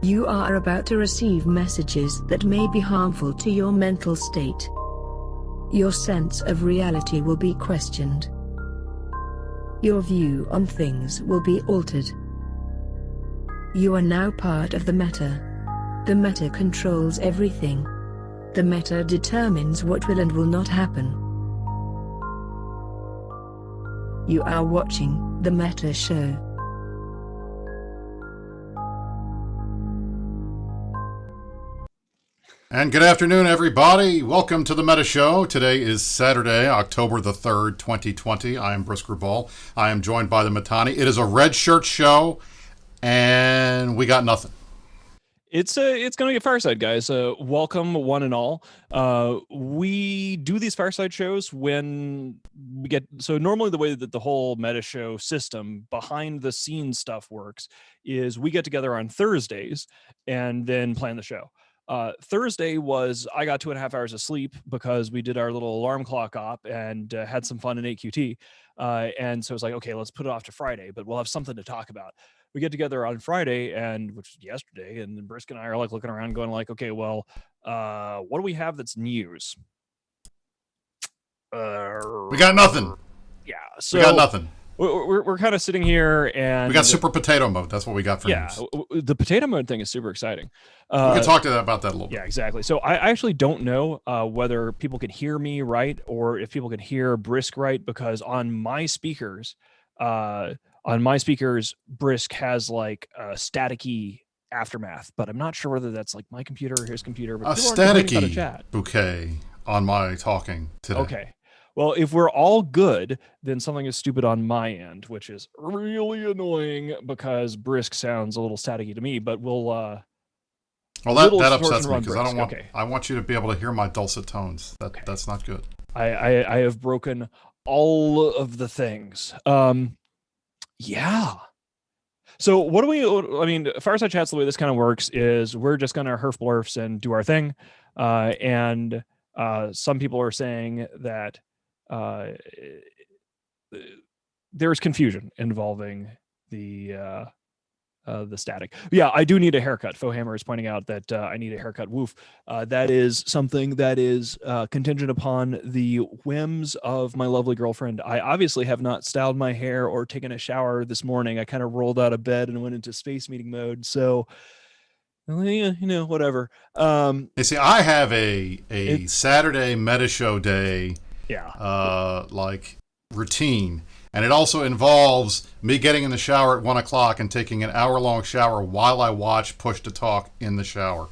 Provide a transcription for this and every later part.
You are about to receive messages that may be harmful to your mental state. Your sense of reality will be questioned. Your view on things will be altered. You are now part of the meta. The meta controls everything. The meta determines what will and will not happen. You are watching The Meta Show. And good afternoon, everybody. Welcome to The Meta Show. Today is Saturday, October the 3rd, 2020. I am Brisc. I am joined by the Matani. It is a red shirt show, and we got nothing. It's going to be a Fireside, guys. Welcome, one and all. We do these Fireside shows when we get... So normally the way that the whole Meta Show system, behind the scenes stuff works, is we get together on Thursdays and then plan the show. Thursday was, I got 2.5 hours of sleep because we did our little alarm clock op and had some fun in AQT. And so it's like, okay, let's put it off to Friday, but we'll have something to talk about. We get together on Friday, and which is yesterday, and then Brisc and I are like looking around going like, okay, well, what do we have that's news? We got nothing. Yeah. So we got nothing. We're kind of sitting here, and we got super potato mode. That's what we got for news. The potato mode thing is super exciting. We can talk about that a little bit. Yeah, exactly. So I actually don't know whether people can hear me right or if people can hear Brisc right, because on my speakers, Brisc has like a staticky aftermath, but I'm not sure whether that's like my computer or his computer. But a staticky bouquet on my talking today. Okay. Well, if we're all good, then something is stupid on my end, which is really annoying because Brisc sounds a little staticky to me, but we'll... well, that upsets me because I don't want... Okay. I want you to be able to hear my dulcet tones. That's not good. I have broken all of the things. Yeah. So what do we... I mean, Fireside Chats, the way this kind of works is we're just going to herf blurfs and do our thing. And some people are saying that there's confusion involving the static. Yeah, I do need a haircut. Fohammer is pointing out that I need a haircut. Woof. That is something that is contingent upon the whims of my lovely girlfriend. I obviously have not styled my hair or taken a shower this morning. I kind of rolled out of bed and went into space meeting mode. So, you know, whatever. You see, I have a Saturday Meta Show day. Yeah. Like routine, and it also involves me getting in the shower at 1 o'clock and taking an hour-long shower while I watch Push to Talk in the shower.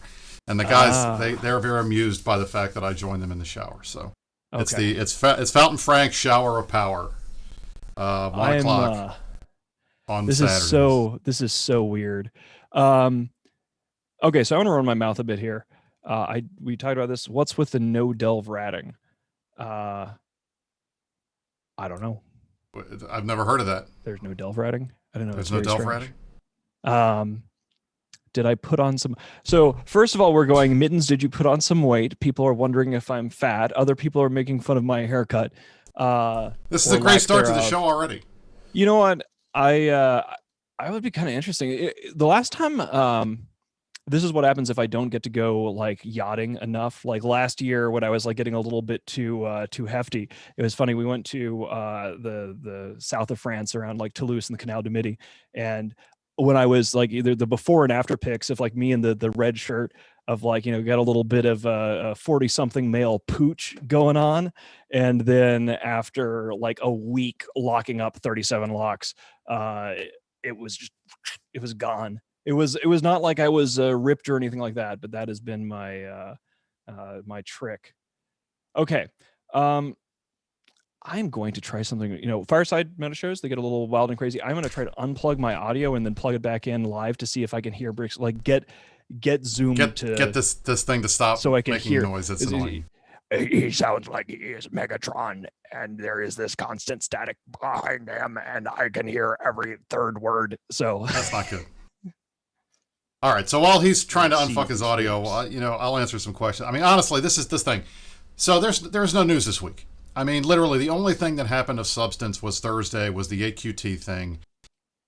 And the guys, they're very amused by the fact that I join them in the shower. So it's Fountain Frank's Shower of Power. 1 o'clock on Saturdays. This is so weird. Okay, so I want to run my mouth a bit here. We talked about this. What's with the no delve ratting? I don't know. I've never heard of that. There's no delve ratting. I don't know. There's no delve ratting. Did I put on some? So first of all, we're going, Mittens, did you put on some weight? People are wondering if I'm fat. Other people are making fun of my haircut. This is a great start to the show already. You know what? I would be kind of interesting. The last time, this is what happens if I don't get to go like yachting enough. Like last year when I was like getting a little bit too hefty, it was funny. We went to the south of France around like Toulouse and the Canal du Midi. And when I was like either the before and after pics of like me in the red shirt of like, you know, got a little bit of a 40 something male pooch going on. And then after like a week locking up 37 locks, it was gone. It was not like I was ripped or anything like that, but that has been my my trick. Okay, I'm going to try something. You know, Fireside Meta shows, they get a little wild and crazy. I'm going to try to unplug my audio and then plug it back in live to see if I can hear Brisc. Like get Zoom to get this thing to stop so I can making hear noise. That's annoying. He sounds like he is Megatron, and there is this constant static behind him, and I can hear every third word. So that's not good. All right, so while he's trying to unfuck his audio, I'll answer some questions. I mean, honestly, this thing. So there's no news this week. I mean, literally, the only thing that happened of substance was Thursday was the AQT thing.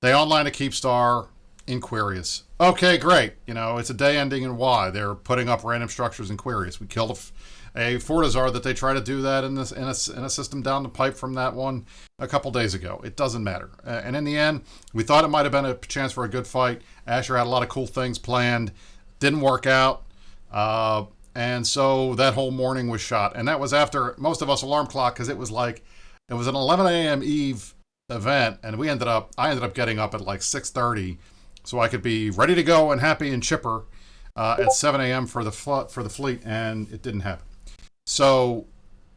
They online a Keepstar. Quirius. Okay, great. It's a day ending in Y. They're putting up random structures in Quirius. We killed a Fortizar that they try to do that in a system down the pipe from that one a couple days ago. It doesn't matter. And in the end, we thought it might have been a chance for a good fight. Asher had a lot of cool things planned. Didn't work out. And so that whole morning was shot. And that was after most of us alarm clock, because it was an 11 a.m. eve event, and I ended up getting up at like 6:30 so I could be ready to go and happy and chipper at 7 a.m. for the fleet, and it didn't happen. So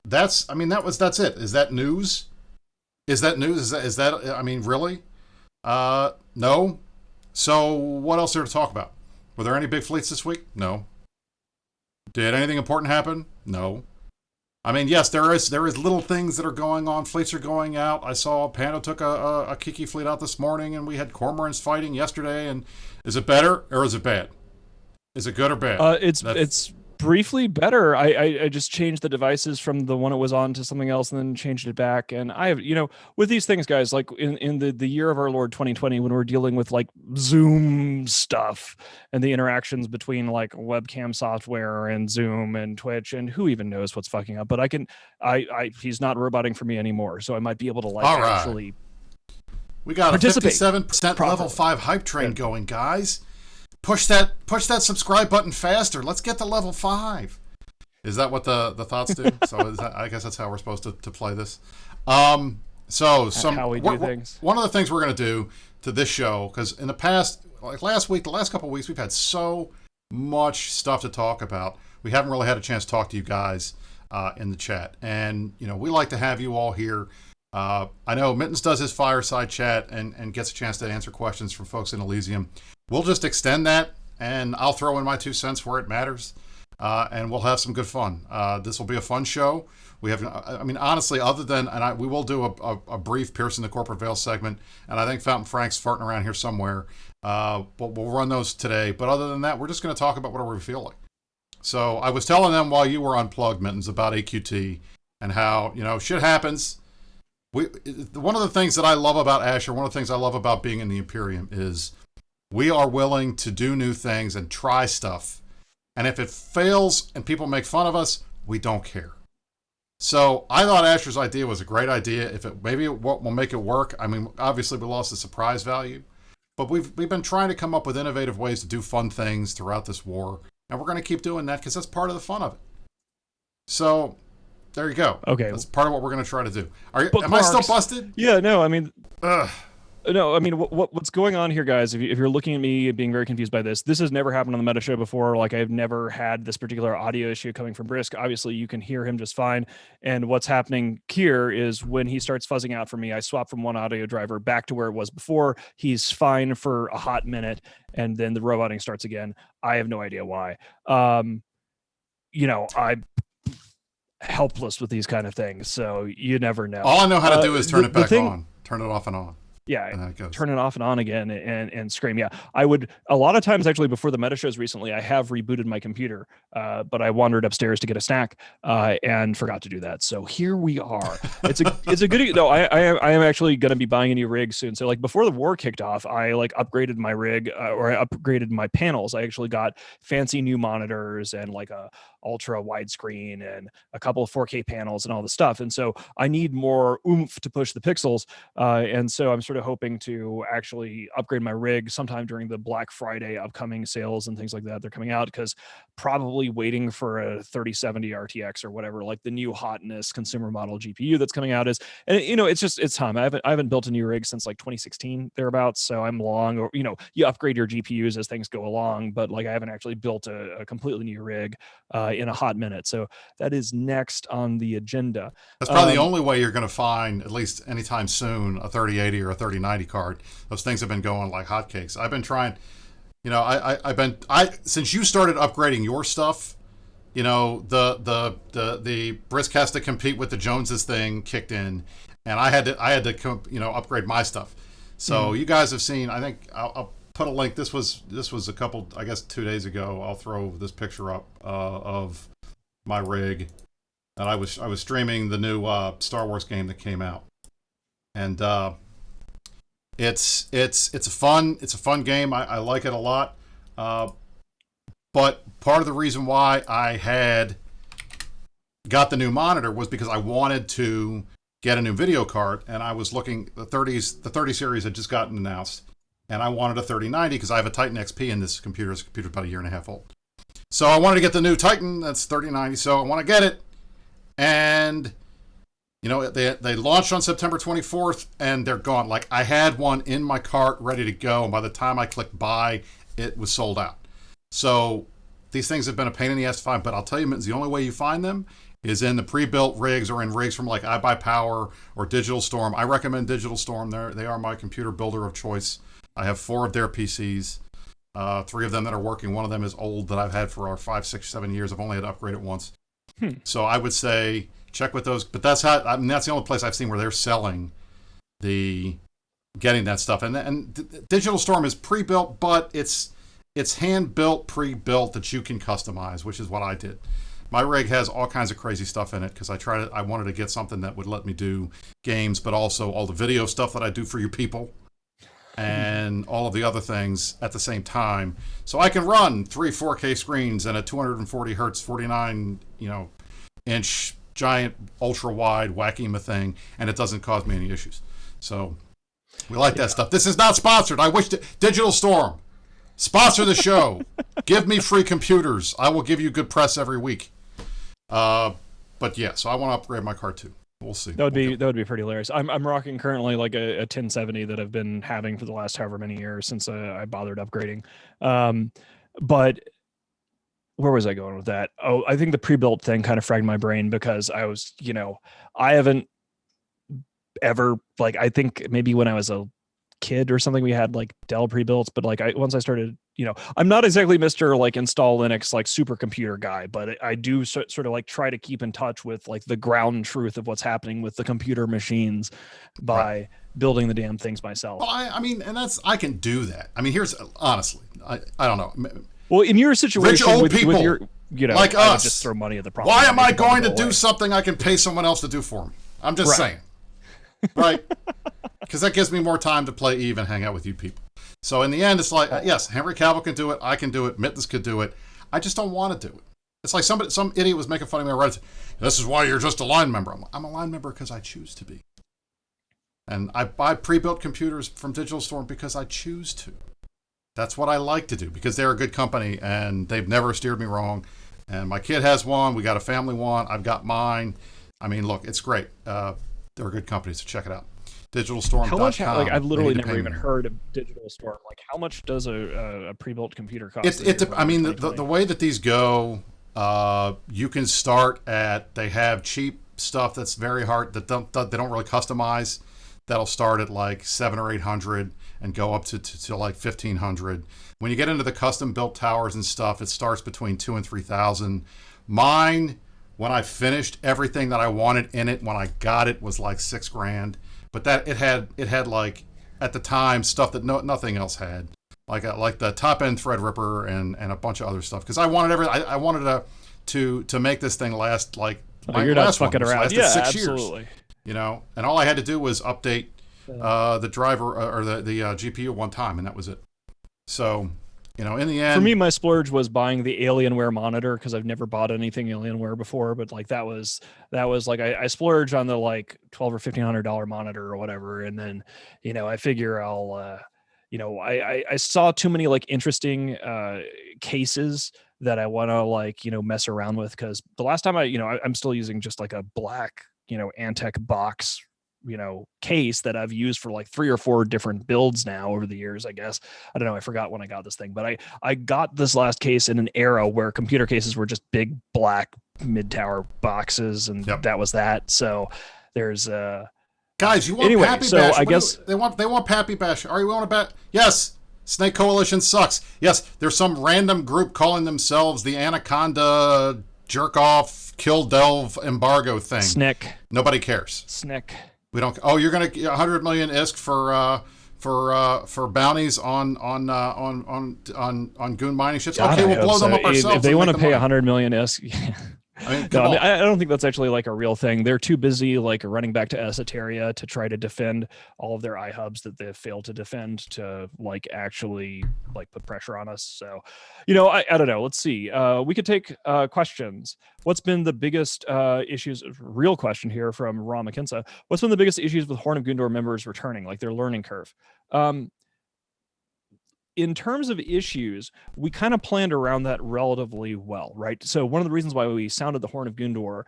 that's it. Is that news? Is that news? Is that really? No. So what else is there to talk about? Were there any big fleets this week? No. Did anything important happen? No. Yes, there is little things that are going on. Fleets are going out. I saw Pando took a Kiki fleet out this morning, and we had Cormorants fighting yesterday. And is it better or is it bad? Is it good or bad? It's briefly better. I just changed the devices from the one it was on to something else, and then changed it back. And I have, with these things, guys, like in the year of our Lord 2020, when we're dealing with like Zoom stuff and the interactions between like webcam software and Zoom and Twitch, and who even knows what's fucking up. But he's not roboting for me anymore, so I might be able to actually. We got a 57% level 5 hype train going, guys. Push that subscribe button faster. Let's get to level 5. Is that what the thoughts do? So I guess that's how we're supposed to play this. How we do things. One of the things we're going to do to this show, because in the past, like last week, the last couple of weeks, we've had so much stuff to talk about. We haven't really had a chance to talk to you guys in the chat. And, we like to have you all here. I know Mittens does his Fireside chat and gets a chance to answer questions from folks in Elysium. We'll just extend that, and I'll throw in my 2 cents where it matters, and we'll have some good fun. This will be a fun show. We have, honestly, other than, we will do a brief Piercing the Corporate Veil segment, and I think Fountain Frank's farting around here somewhere. But we'll run those today. But other than that, we're just going to talk about whatever we feel like. So I was telling them while you were unplugged, Mittens, about AQT and how, shit happens. One of the things that I love about Asher, one of the things I love about being in the Imperium is we are willing to do new things and try stuff. And if it fails and people make fun of us, we don't care. So I thought Asher's idea was a great idea. Maybe it will make it work. Obviously we lost the surprise value, but we've been trying to come up with innovative ways to do fun things throughout this war. And we're going to keep doing that because that's part of the fun of it. So there you go. Okay. That's part of what we're going to try to do. Am I still busted? Yeah, no, No, what's going on here, guys? If you're looking at me being very confused by this has never happened on the Meta Show before. Like, I've never had this particular audio issue coming from Brisc. Obviously, you can hear him just fine. And what's happening here is when he starts fuzzing out for me, I swap from one audio driver back to where it was before. He's fine for a hot minute, and then the roboting starts again. I have no idea why. I'm helpless with these kind of things, so you never know. All I know how to do is turn it back on, turn it off and on. Yeah, turn it off and on again and scream. Yeah, I would a lot of times actually before the Meta shows recently, I have rebooted my computer, but I wandered upstairs to get a snack and forgot to do that. So here we are. It's a good. No, I am actually going to be buying a new rig soon. So like before the war kicked off, I upgraded my rig or I upgraded my panels. I actually got fancy new monitors and like a ultra widescreen and a couple of 4K panels and all the stuff. And so I need more oomph to push the pixels. And so I'm sort of hoping to actually upgrade my rig sometime during the Black Friday upcoming sales and things like that. They're coming out because probably waiting for a 3070 RTX or whatever, like the new hotness consumer model GPU that's coming out is, and it's time. I haven't built a new rig since like 2016 thereabouts. So I'm long, or, you upgrade your GPUs as things go along, but like I haven't actually built a completely new rig in a hot minute. So that is next on the agenda. That's probably the only way you're going to find, at least anytime soon, a 3080 or a 3090 card. Those things have been going like hotcakes. I've been trying, since you started upgrading your stuff, the Brisc has to compete with the Joneses thing kicked in, and I had to upgrade my stuff. So you guys have seen, I think I'll put a link. This was a couple, I guess 2 days ago. I'll throw this picture up of my rig, and I was streaming the new Star Wars game that came out, and It's a fun game. I like it a lot. But part of the reason why I had got the new monitor was because I wanted to get a new video card, and I was looking, the 30 series had just gotten announced, and I wanted a 3090 because I have a Titan XP in this computer. This computer's about a year and a half old. So I wanted to get the new Titan, that's 3090, so I want to get it. And, you know, they launched on September 24th, and they're gone. Like, I had one in my cart ready to go, and by the time I clicked buy, it was sold out. So these things have been a pain in the ass to find, but I'll tell you, Mittens, the only way you find them is in the pre-built rigs or in rigs from like iBuyPower or Digital Storm. I recommend Digital Storm. They are my computer builder of choice. I have 4 of their PCs, 3 of them that are working. One of them is old that I've had for our 5, 6, 7 years. I've only had to upgrade it once. So I would say check with those. But that's the only place I've seen where they're selling getting that stuff. And Digital Storm is pre-built, but it's hand-built, pre-built that you can customize, which is what I did. My rig has all kinds of crazy stuff in it because I wanted to get something that would let me do games, but also all the video stuff that I do for you people and all of the other things at the same time. So I can run 3 4K screens and a 240 hertz, 49, inch giant ultra wide Wackima thing, and it doesn't cause me any issues. So we like that stuff. This is not sponsored. I wish Digital Storm sponsor the show. Give me free computers. I will give you good press every week. But yeah, so I want to upgrade my car too. We'll see. That would be pretty hilarious. I'm rocking currently like a 1070 that I've been having for the last however many years since I bothered upgrading. But where was I going with that? Oh, I think the pre-built thing kind of fragged my brain because I was, I haven't ever, like, I think maybe when I was a kid or something we had like Dell pre-built, but like once I started, I'm not exactly Mr. like install Linux like supercomputer guy, but I do sort of like try to keep in touch with like the ground truth of what's happening with the computer machines by building the damn things myself. Well, I mean, and I can do that. I mean, here's honestly, I don't know. Well, in your situation with your, like I us, would just throw money at the problem. Why am I going to do something I can pay someone else to do for me? I'm just saying, right? Because that gives me more time to play Eve and hang out with you people. So in the end, it's like, yes, Henry Cavill can do it. I can do it. Mittens could do it. I just don't want to do it. It's like some idiot was making fun of me on Reddit. This is why you're just a line member. I'm a line member because I choose to be. And I buy pre-built computers from Digital Storm because I choose to. That's what I like to do because they're a good company and they've never steered me wrong. And my kid has one. We got a family one. I've got mine. I mean, look, it's great. They're a good company, so check it out. DigitalStorm.com. How much? Like I've literally never even heard of Digital Storm. Like how much does a pre-built computer cost? I mean, the way that these go, you can start at. They have cheap stuff that's very hard that they don't really customize. That'll start at like $700 or $800 and go up to like $1,500. When you get into the custom built towers and stuff, it starts between $2,000 and $3,000. Mine, when I finished everything that I wanted in it, when I got it, was like $6,000. But that it had like at the time stuff that nothing else had, like the top end Threadripper and a bunch of other stuff because I wanted I wanted to make this thing last like my last one, which lasted 6 years. And all I had to do was update the driver or the GPU one time, and that was it. So in the end, for me, my splurge was buying the Alienware monitor because I've never bought anything Alienware before. But like that was like I splurged on the like $1,200 or $1,500 monitor or whatever, and then I figure I'll I saw too many like interesting cases that I want to like mess around with because the last time I'm still using just like a black Antec box case that I've used for like 3 or 4 different builds now over the years, I guess. I don't know. I forgot when I got this thing, but I got this last case in an era where computer cases were just big black mid-tower boxes, and that was that. So there's guys, you want Pappy Bash? I guess they want Pappy Bash. Are you want to bet? Yes. Snake Coalition sucks. Yes, there's some random group calling themselves the Anaconda Jerk Off Kill Delve Embargo thing. Snick. Nobody cares. Snick. We don't. Oh, you're gonna get 100 million ISK for bounties on goon mining ships. God, okay, we'll blow them up ourselves. If they want to pay 100 million ISK, I mean, No, I don't think that's actually like a real thing. They're too busy like running back to Esoteria to try to defend all of their iHubs that they've failed to defend to like actually like put pressure on us. So, I don't know. Let's see. We could take questions. What's been the biggest issues? Real question here from Ra McKinsa. What's been the biggest issues with Horn of Gondor members returning, like their learning curve? In terms of issues, we kind of planned around that relatively well, right? So one of the reasons why we sounded the Horn of Gondor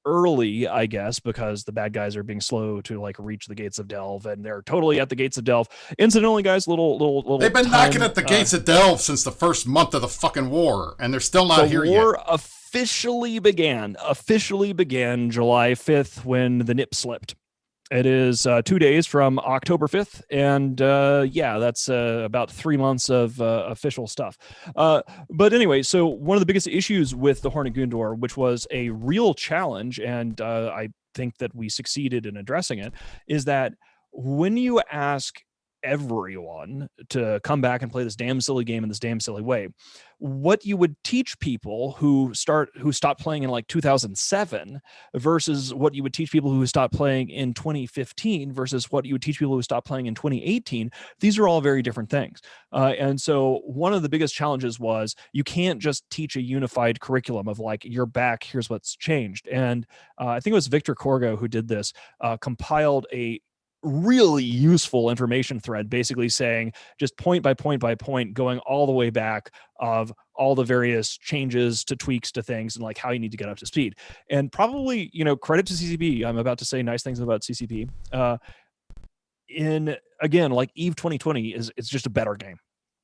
early, I guess, because the bad guys are being slow to like reach the gates of Delve, and they're totally at the gates of Delve. Incidentally, guys, little. They've been knocking at the gates of Delve since the first month of the fucking war, and they're still not here yet. The war officially began July 5th when the nip slipped. It is 2 days from October 5th, and that's about 3 months of official stuff. But anyway, so one of the biggest issues with the Horn of Gondor, which was a real challenge, and I think that we succeeded in addressing it, is that when you ask everyone to come back and play this damn silly game in this damn silly way, what you would teach people who stopped playing in like 2007 versus what you would teach people who stopped playing in 2015 versus what you would teach people who stopped playing in 2018, these are all very different things. And so one of the biggest challenges was you can't just teach a unified curriculum of like, you're back, here's what's changed. And I think it was Victor Corgo who did this, compiled a really useful information thread, basically saying just point by point by point, going all the way back of all the various changes to tweaks to things and like how you need to get up to speed. And probably, credit to CCP. I'm about to say nice things about CCP. In again, like Eve 2020 it's just a better game.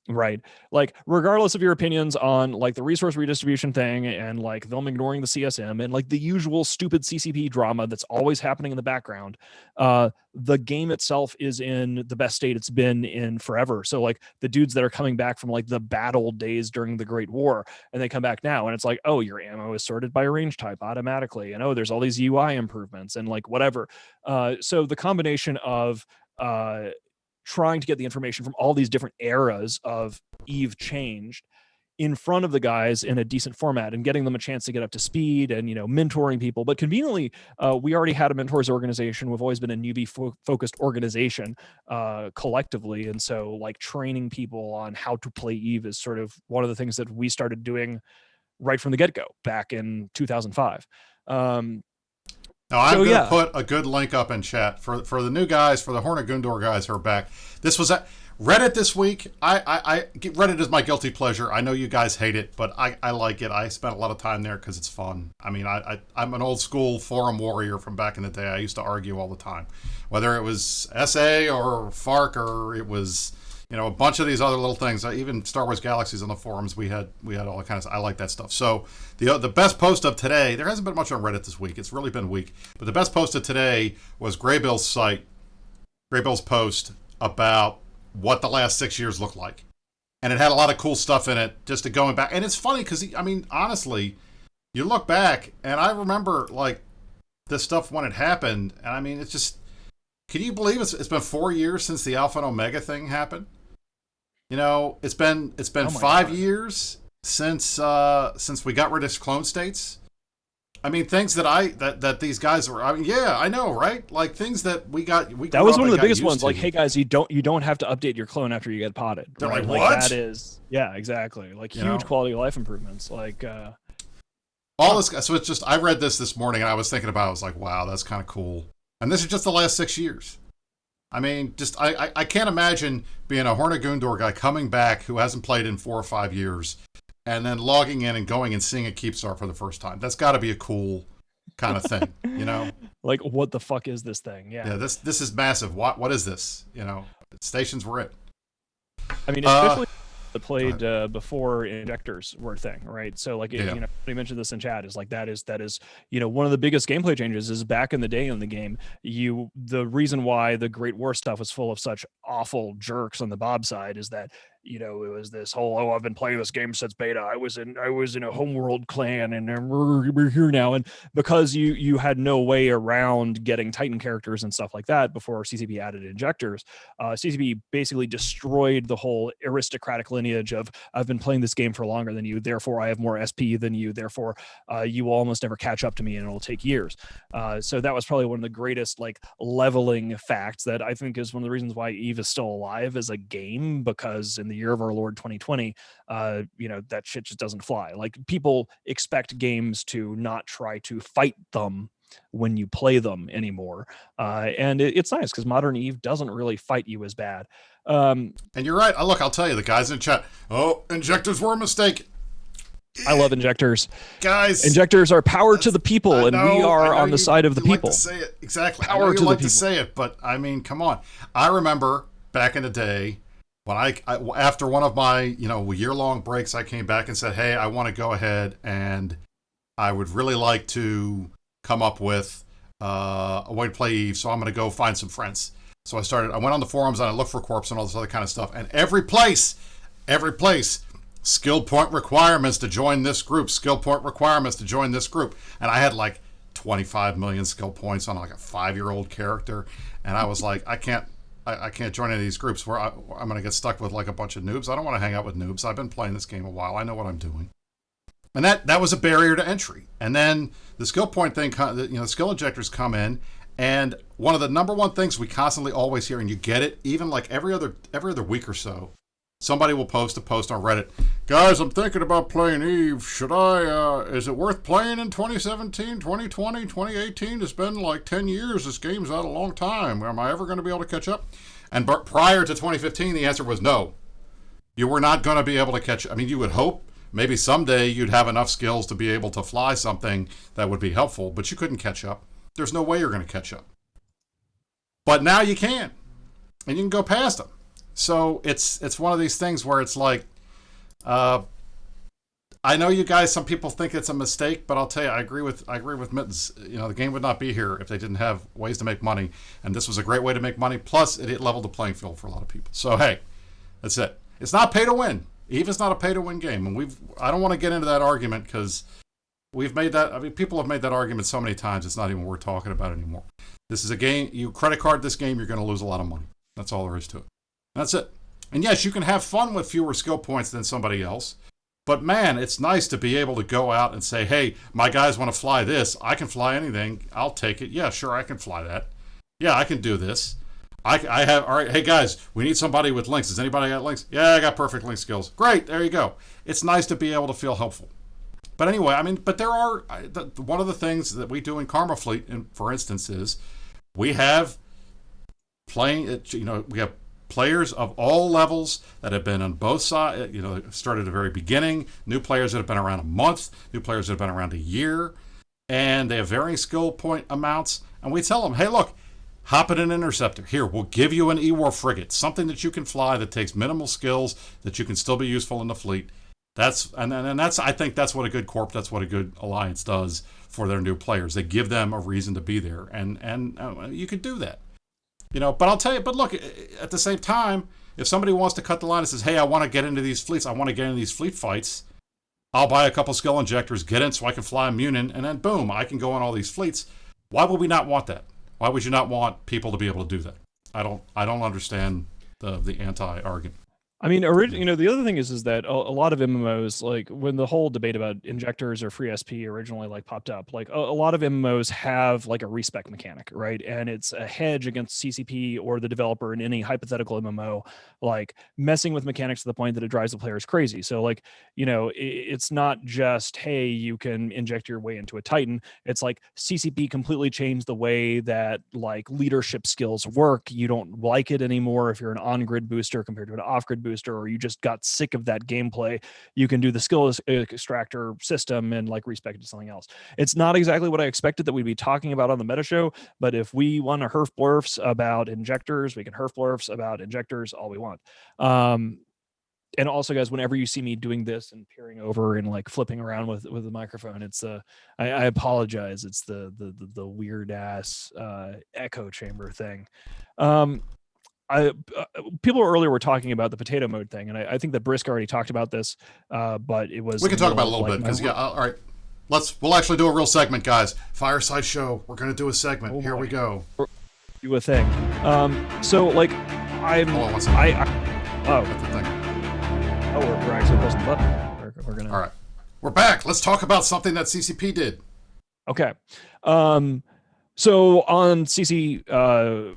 Right. Like, regardless of your opinions on like the resource redistribution thing and like them ignoring the CSM and like the usual stupid CCP drama that's always happening in the background, the game itself is in the best state it's been in forever. So like the dudes that are coming back from like the battle days during the Great War, and they come back now and it's like, oh, your ammo is sorted by range type automatically. And oh, there's all these UI improvements and like whatever. So the combination of trying to get the information from all these different eras of Eve changed in front of the guys in a decent format and getting them a chance to get up to speed and, mentoring people. But conveniently, we already had a mentors organization. We've always been a newbie focused organization collectively. And so like training people on how to play Eve is sort of one of the things that we started doing right from the get-go back in 2005. Now, I'm going to put a good link up in chat for the new guys, for the Horn of Gondor guys who are back. This was at Reddit this week. Reddit is my guilty pleasure. I know you guys hate it, but I like it. I spent a lot of time there because it's fun. I mean, I'm an old school forum warrior from back in the day. I used to argue all the time, whether it was SA or FARC or it was a bunch of these other little things. Even Star Wars Galaxies on the forums, we had all that kind of stuff. I like that stuff. So the best post of today, there hasn't been much on Reddit this week. It's really been weak. But the best post of today was Graybill's post about what the last 6 years looked like. And it had a lot of cool stuff in it, just to going back. And it's funny because, honestly, you look back, and I remember, like, this stuff when it happened. And, I mean, it's just, can you believe it's been 4 years since the Alpha and Omega thing happened? It's been 5 years since we got rid of clone states. I mean, things that these guys were. I mean, yeah, I know, right? Like things that we got. That was one of the biggest ones. Like, hey guys, you don't have to update your clone after you get potted. They're right? like, what? That is, yeah, exactly. Like huge quality of life improvements. Like all this. So it's just I read this morning and I was thinking about it. I was like, wow, that's kind of cool. And this is just the last 6 years. I mean, just I can't imagine being a Horn of Gondor guy coming back who hasn't played in 4 or 5 years, and then logging in and going and seeing a Keepstar for the first time. That's got to be a cool kind of thing, Like, what the fuck is this thing? Yeah. Yeah. This is massive. What is this? Stations were it. I mean, especially played before injectors were a thing, right? So like somebody mentioned this in chat, is like that is one of the biggest gameplay changes is back in the day in the game, the reason why the Great War stuff was full of such awful jerks on the Bob side is that you know, it was this whole, oh, I've been playing this game since beta. I was in a homeworld clan, and we're here now. And because you had no way around getting Titan characters and stuff like that before CCP added injectors, CCP basically destroyed the whole aristocratic lineage of, I've been playing this game for longer than you, therefore I have more SP than you, therefore you will almost never catch up to me, and it'll take years. So that was probably one of the greatest like leveling facts that I think is one of the reasons why EVE is still alive as a game, because in the year of our Lord 2020, you know, that shit just doesn't fly. Like, people expect games to not try to fight them when you play them anymore. And it's nice because modern EVE doesn't really fight you as bad. And you're right. Look, I'll tell you, the guys in chat, oh, injectors were a mistake. I love injectors. Guys, injectors are power to the people, and we are on the side of the people. Like to say it. Exactly. Power to the people. To say it, but I mean, come on. I remember back in the day when I after one of my, you know, year-long breaks, I came back and said, hey, I want to go ahead and I would really like to come up with a way to play EVE, so I'm going to go find some friends. So I went on the forums and I looked for corps and all this other kind of stuff, and every place, skill point requirements to join this group, skill point requirements to join this group. And I had like 25 million skill points on like a 5-year-old character. And I was like, I can't join any of these groups where I'm going to get stuck with like a bunch of noobs. I don't want to hang out with noobs. I've been playing this game a while. I know what I'm doing. And that was a barrier to entry. And then the skill point thing, you know, skill injectors come in. And one of the number one things we constantly always hear, and you get it even like every other week or so, somebody will post a post on Reddit. Guys, I'm thinking about playing EVE. Should I, is it worth playing in 2017, 2020, 2018? It's been like 10 years. This game's out a long time. Am I ever going to be able to catch up? And prior to 2015, the answer was no. You were not going to be able to catch up. I mean, you would hope maybe someday you'd have enough skills to be able to fly something that would be helpful, but you couldn't catch up. There's no way you're going to catch up. But now you can. And you can go past them. So it's one of these things where it's like, I know you guys, some people think it's a mistake, but I'll tell you, I agree with Mittens. You know, the game would not be here if they didn't have ways to make money, and this was a great way to make money. Plus, it leveled the playing field for a lot of people. So hey, that's it. It's not pay to win. EVE is not a pay to win game, and I don't want to get into that argument because we've made that. I mean, people have made that argument so many times. It's not even worth talking about anymore. This is a game. You credit card this game, you're going to lose a lot of money. That's all there is to it. That's it. And yes, you can have fun with fewer skill points than somebody else. But man, it's nice to be able to go out and say, hey, my guys want to fly this. I can fly anything. I'll take it. Yeah, sure, I can fly that. Yeah, I can do this. I have, all right, hey guys, we need somebody with links. Does anybody got links? Yeah, I got perfect link skills. Great, there you go. It's nice to be able to feel helpful. But anyway, I mean, but there are, one of the things that we do in Karma Fleet, for instance, is we have playing, you know, we have players of all levels that have been on both sides, you know, started at the very beginning, new players that have been around a month, new players that have been around a year, and they have varying skill point amounts. And we tell them, hey, look, hop in an interceptor. Here, we'll give you an E-War frigate, something that you can fly that takes minimal skills, that you can still be useful in the fleet. That's I think that's what a good corp, that's what a good alliance does for their new players. They give them a reason to be there, and you could do that. You know, but I'll tell you, but look, at the same time, if somebody wants to cut the line and says, hey, I want to get into these fleets, I want to get into these fleet fights, I'll buy a couple skill injectors, get in so I can fly a Munin, and then boom, I can go on all these fleets. Why would we not want that? Why would you not want people to be able to do that? I don't understand the anti-argument. I mean, you know, the other thing is that a lot of MMOs, like when the whole debate about injectors or free SP originally like popped up, like a lot of MMOs have like a respec mechanic, right? And it's a hedge against CCP or the developer in any hypothetical MMO, like messing with mechanics to the point that it drives the players crazy. So like, you know, it's not just, hey, you can inject your way into a Titan. It's like CCP completely changed the way that like leadership skills work. You don't like it anymore if you're an on-grid booster compared to an off-grid booster, or you just got sick of that gameplay. You can do the skill extractor system and like respec it to something else. It's not exactly what I expected that we'd be talking about on the meta show, but if we want to herf blurfs about injectors, we can herf blurfs about injectors all we want. And also, guys, whenever you see me doing this and peering over and like flipping around with the microphone, it's I apologize. It's the weird ass echo chamber thing. People earlier were talking about the potato mode thing, and I think that Brisc already talked about this, but it was we can talk about it a little bit because all right, we'll actually do a real segment, guys. Fireside show. We're gonna do a segment. Here we go. Do a thing. So like I'm Hold on one second. Oh, That's the thing. we're actually pressing the button. We're gonna. All right, we're back. Let's talk about something that CCP did. Okay. So on CC,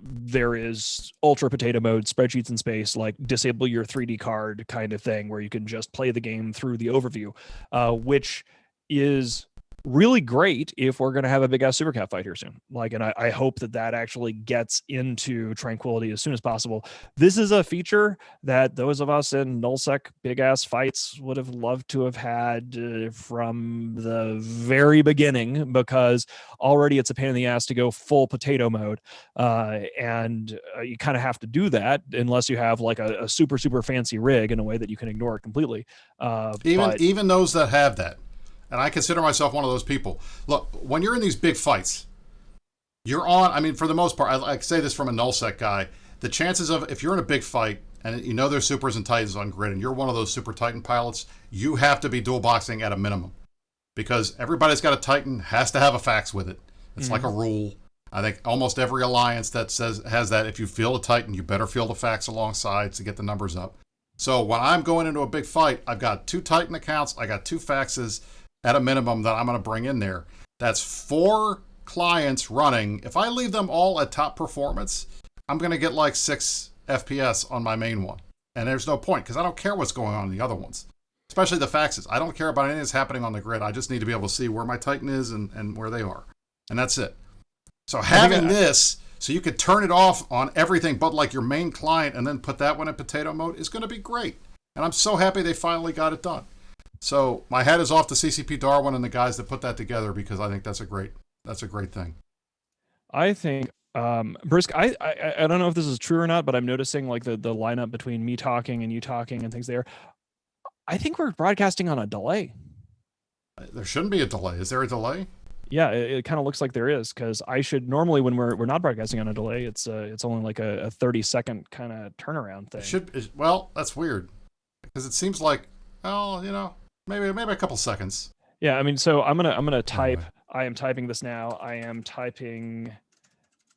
there is ultra potato mode, spreadsheets in space, like disable your 3D card kind of thing, where you can just play the game through the overview, which is really great if we're going to have a big ass supercat fight here soon. Like, and I hope that actually gets into Tranquility as soon as possible. This is a feature that those of us in nullsec big ass fights would have loved to have had from the very beginning, because already it's a pain in the ass to go full potato mode, and you kind of have to do that unless you have like a super fancy rig in a way that you can ignore it completely. Even those that have that. And I consider myself one of those people. Look, when you're in these big fights, you're on, I mean, for the most part, I say this from a nullsec guy, the chances of, if you're in a big fight, and you know there's supers and titans on grid, and you're one of those super titan pilots, you have to be dual boxing at a minimum. Because everybody's got a titan, has to have a fax with it. It's like a rule. I think almost every alliance that has that, if you field a titan, you better field a fax alongside to get the numbers up. So when I'm going into a big fight, I've got 2 titan accounts, I got 2 faxes, at a minimum that I'm going to bring in there. That's 4 clients running. If I leave them all at top performance, I'm going to get like 6 FPS on my main one. And there's no point, because I don't care what's going on in the other ones, especially the faxes. I don't care about anything that's happening on the grid. I just need to be able to see where my Titan is and where they are. And that's it. So having this, so you could turn it off on everything but like your main client and then put that one in potato mode, is going to be great. And I'm so happy they finally got it done. So my hat is off to CCP Darwin and the guys that put that together, because I think that's a great thing. I think Brisc, I don't know if this is true or not, but I'm noticing like the lineup between me talking and you talking and things there. I think we're broadcasting on a delay. There shouldn't be a delay. Is there a delay? Yeah, it kind of looks like there is, because I should normally, when we're not broadcasting on a delay, it's only like a 30-second kind of turnaround thing. Well, that's weird, because it seems like, well, you know, maybe a couple seconds. Yeah, I mean, so I'm gonna type. I am typing this now. I am typing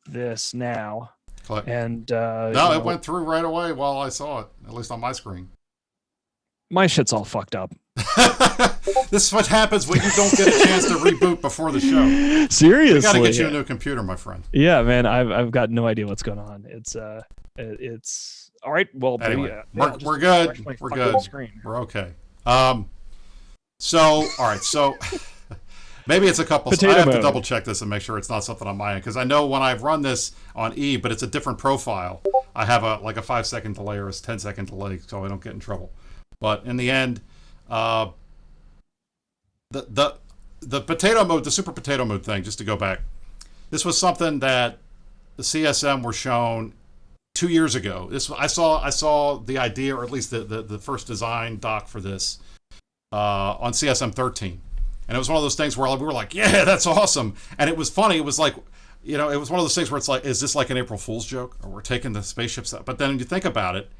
this now. Click. And no, it went through right away while I saw it, at least on my screen. My shit's all fucked up. This is what happens when you don't get a chance to reboot before the show. Seriously, we got to get you a new computer, my friend. Yeah, man, I've got no idea what's going on. It's all right. Well, anyway, maybe, we're good. We're good. We're okay. So, all right. So maybe it's a couple. I have to double check this and make sure it's not something on my end, because I know when I've run this on E, but it's a different profile, I have a 5-second delay or a 10-second delay, so I don't get in trouble. But in the end, the potato mode, the super potato mode thing, just to go back, this was something that the CSM were shown 2 years ago. I saw the idea, or at least the first design doc for this on CSM 13, and it was one of those things where we were like, yeah, that's awesome. And it was funny. It was like, you know, it was one of those things where it's like, is this like an April Fool's joke, or we're taking the spaceships out? But then you think about it,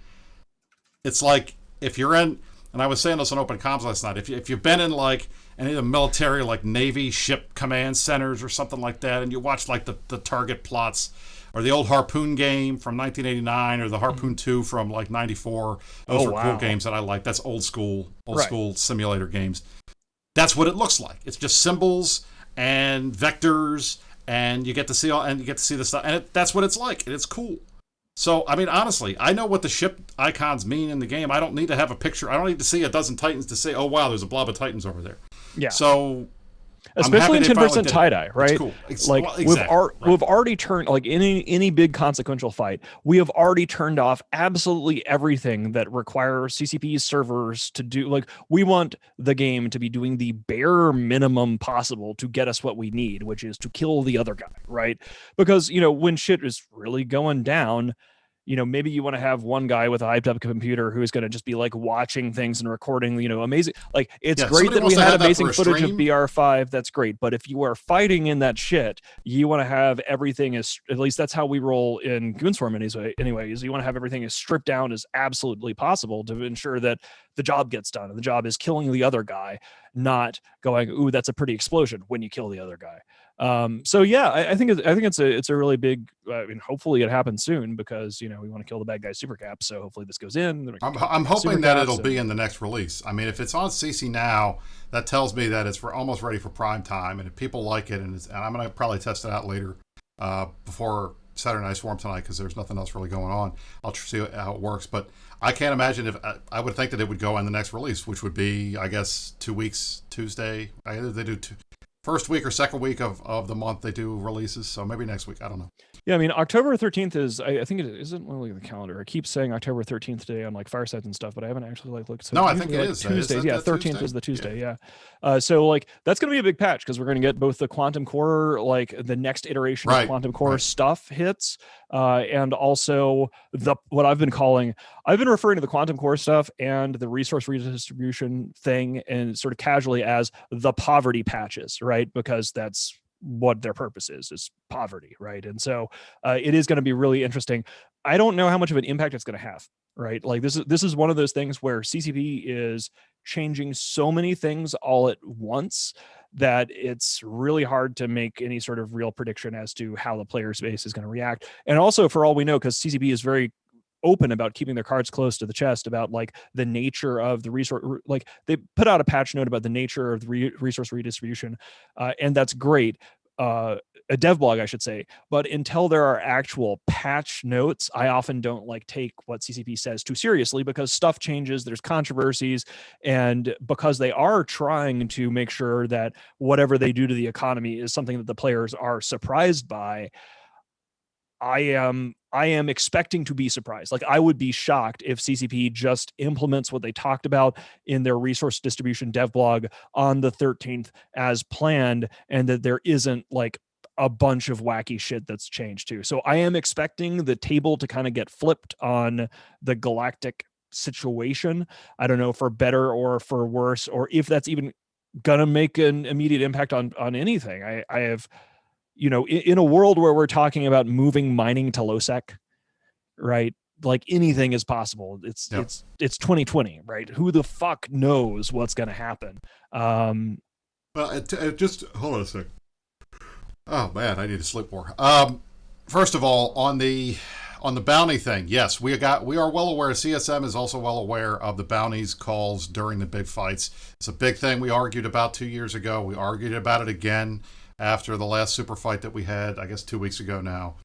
it's like, if you're in, and I was saying this on Open Comms last night, if you've been in like any of the military, like Navy ship command centers or something like that, and you watch like the target plots, or the old Harpoon game from 1989, or the Harpoon 2 from like 94, those were cool games that I like. That's old school simulator games. That's what it looks like. It's just symbols and vectors, and you get to see the stuff, and that's what it's like, and it's cool. So, I mean, honestly, I know what the ship icons mean in the game. I don't need to have a picture. I don't need to see a dozen Titans to say, oh, wow, there's a blob of Titans over there. Yeah. So, especially in 10% tie-dye, right? It's cool. Like, we've already turned, like, any big consequential fight, we have already turned off absolutely everything that requires CCP servers to do. Like, we want the game to be doing the bare minimum possible to get us what we need, which is to kill the other guy, right? Because, you know, when shit is really going down, maybe you want to have one guy with a hyped up computer who is going to just be like watching things and recording, amazing. Like, it's great that we had amazing footage of BR5. That's great. But if you are fighting in that shit, you want to have everything at least that's how we roll in Goonswarm anyways. You want to have everything as stripped down as absolutely possible to ensure that the job gets done. And the job is killing the other guy, not going, ooh, that's a pretty explosion when you kill the other guy. So yeah, I think it's a really big. Hopefully it happens soon because we want to kill the bad guy super cap. So hopefully this goes in. I'm hoping that it'll be in the next release. I mean, if it's on CC now, that tells me that it's almost ready for prime time, and if people like it, and I'm gonna probably test it out later before Saturday Night Swarm tonight because there's nothing else really going on. I'll see how it works, but I can't imagine if I would think that it would go on the next release, which would be, I guess, 2 weeks Tuesday. Either they do first week or second week of the month they do releases, so maybe next week. I don't know. Yeah, I mean, October 13th is, I think it isn't really the calendar. I keep saying October 13th today on like Firesides and stuff, but I haven't actually looked. So no, I think it is Tuesdays. Yeah, 13th is the Tuesday. Yeah. So like that's going to be a big patch because we're going to get both the Quantum Core, like the next iteration of Quantum Core stuff hits, and also what I've been referring to the Quantum Core stuff and the resource redistribution thing and sort of casually as the poverty patches, right? Because that's what their purpose is poverty, right? And so it is going to be really interesting. I don't know how much of an impact it's going to have, right? Like this is one of those things where CCP is changing so many things all at once that it's really hard to make any sort of real prediction as to how the player space is going to react. And also, for all we know, because CCP is very open about keeping their cards close to the chest about like the nature of the resource, like they put out a patch note about the nature of the resource redistribution, and that's great. A dev blog, I should say, but until there are actual patch notes, I often don't like take what CCP says too seriously because stuff changes, there's controversies, and because they are trying to make sure that whatever they do to the economy is something that the players are surprised by. I am expecting to be surprised. Like, I would be shocked if CCP just implements what they talked about in their resource distribution dev blog on the 13th as planned, and that there isn't like a bunch of wacky shit that's changed too. So I am expecting the table to kind of get flipped on the galactic situation. I don't know for better or for worse, or if that's even gonna make an immediate impact on anything. I have, in a world where we're talking about moving mining to LoSec, right? Like anything is possible. It's 2020, right? Who the fuck knows what's going to happen? Well, just hold on a sec. Oh man, I need to sleep more. First of all, on the bounty thing, yes, we are well aware. CSM is also well aware of the bounties calls during the big fights. It's a big thing we argued about 2 years ago. We argued about it again after the last super fight that we had, I guess 2 weeks ago now.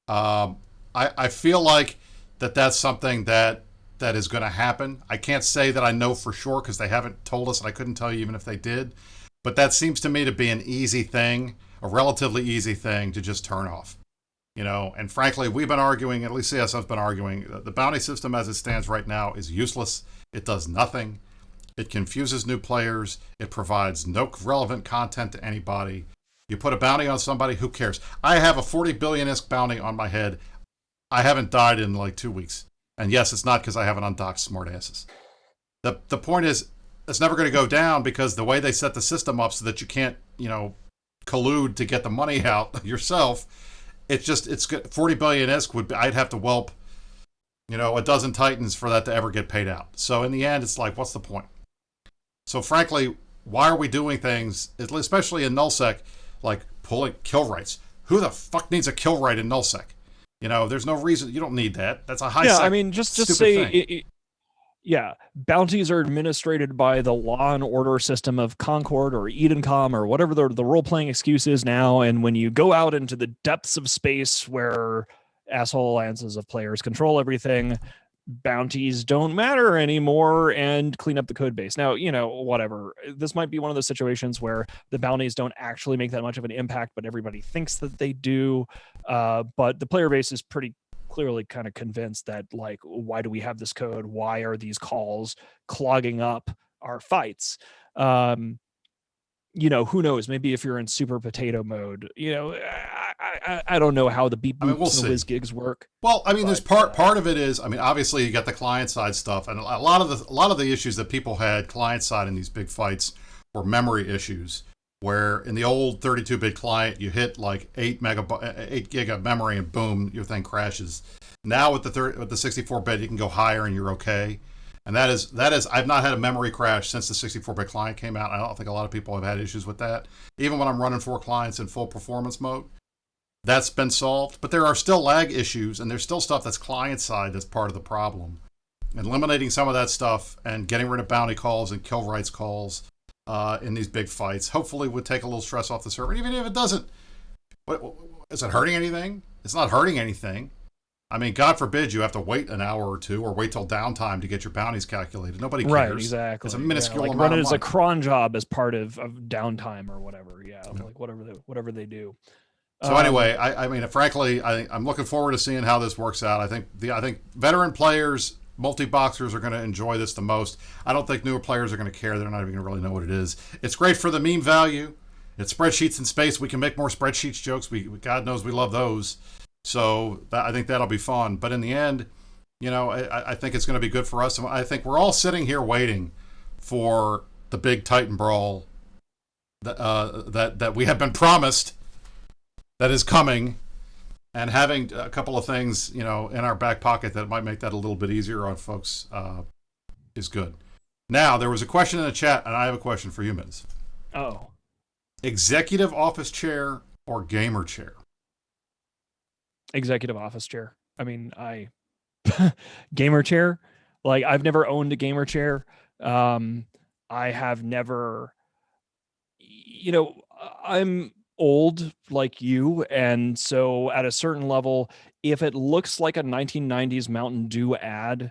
I feel like that's something that is going to happen. I can't say that I know for sure because they haven't told us, and I couldn't tell you even if they did. But that seems to me to be an easy thing, a relatively easy thing to just turn off. And frankly, we've been arguing, at least CSM's been arguing, the bounty system as it stands right now is useless. It does nothing. It confuses new players. It provides no relevant content to anybody. You put a bounty on somebody, who cares? I have a 40 billion-isk bounty on my head. I haven't died in like 2 weeks. And yes, it's not because I haven't undocked smartasses. The point is, it's never going to go down because the way they set the system up so that you can't, collude to get the money out yourself, it's good. 40 billion-isk I'd have to whelp, a dozen Titans for that to ever get paid out. So in the end, it's like, what's the point? So frankly, why are we doing things, especially in nullsec, like pulling kill rights? Who the fuck needs a kill right in nullsec? There's no reason. You don't need that. That's a high. Yeah, I mean, just say, bounties are administrated by the law and order system of Concord or Edencom or whatever the role playing excuse is now. And when you go out into the depths of space where asshole alliances of players control everything, bounties don't matter anymore and clean up the code base. Now, whatever. This might be one of those situations where the bounties don't actually make that much of an impact, but everybody thinks that they do. But the player base is pretty clearly kind of convinced that, like, why do we have this code? Why are these calls clogging up our fights? who knows? Maybe if you're in super potato mode, I don't know how the beep boops we'll and the whiz gigs work. Well, I mean, there's part of it is, I mean, obviously you got the client side stuff, and a lot of the issues that people had client side in these big fights were memory issues. Where in the old 32-bit client, you hit like 8 gig of memory, and boom, your thing crashes. Now with the 64-bit, you can go higher and you're okay. And that is I've not had a memory crash since the 64-bit client came out. I don't think a lot of people have had issues with that. Even when I'm running 4 clients in full performance mode, that's been solved. But there are still lag issues, and there's still stuff that's client side that's part of the problem. And eliminating some of that stuff and getting rid of bounty calls and kill rights calls in these big fights hopefully would take a little stress off the server. Even if it doesn't, is it hurting anything? It's not hurting anything. I mean, God forbid you have to wait an hour or two or wait till downtime to get your bounties calculated. Nobody cares. Right, exactly. It's a minuscule like amount run it of as money. a cron job as part of downtime or whatever. Yeah, like whatever they do. So anyway, I mean, frankly, I'm looking forward to seeing how this works out. I think veteran players, multi-boxers are going to enjoy this the most. I don't think newer players are going to care. They're not even going to really know what it is. It's great for the meme value. It's spreadsheets in space. We can make more spreadsheets jokes. God knows we love those. So I think that'll be fun. But in the end, I think it's going to be good for us. And I think we're all sitting here waiting for the big Titan brawl that we have been promised that is coming, and having a couple of things, in our back pocket that might make that a little bit easier on folks is good. Now, there was a question in the chat, and I have a question for you, Mittens. Oh. Executive office chair or gamer chair? Executive office chair. I mean, gamer chair. Like, I've never owned a gamer chair. I have never, I'm old like you, and so at a certain level, if it looks like a 1990s Mountain Dew ad,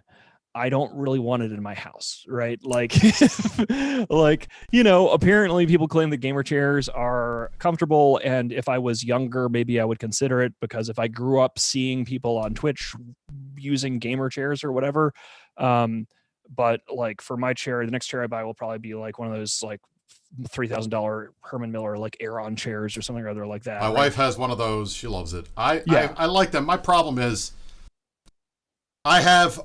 I don't really want it in my house, right? Like, apparently people claim that gamer chairs are comfortable, and if I was younger, maybe I would consider it, because if I grew up seeing people on Twitch using gamer chairs or whatever, but like for my chair, the next chair I buy will probably be like one of those like $3,000 Herman Miller like Aeron chairs or something or other like that. My wife has one of those. She loves it. I like them. My problem is I have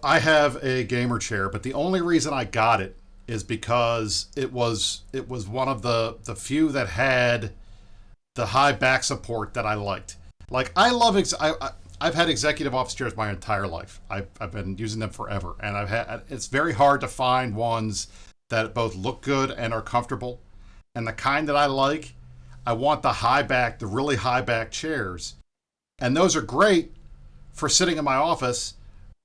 a gamer chair, but the only reason I got it is because it was one of the few that had the high back support that I liked. Like, I love I've had executive office chairs my entire life. I've been using them forever, and it's very hard to find ones that both look good and are comfortable. And the kind that I like, I want the really high back chairs. And those are great for sitting in my office.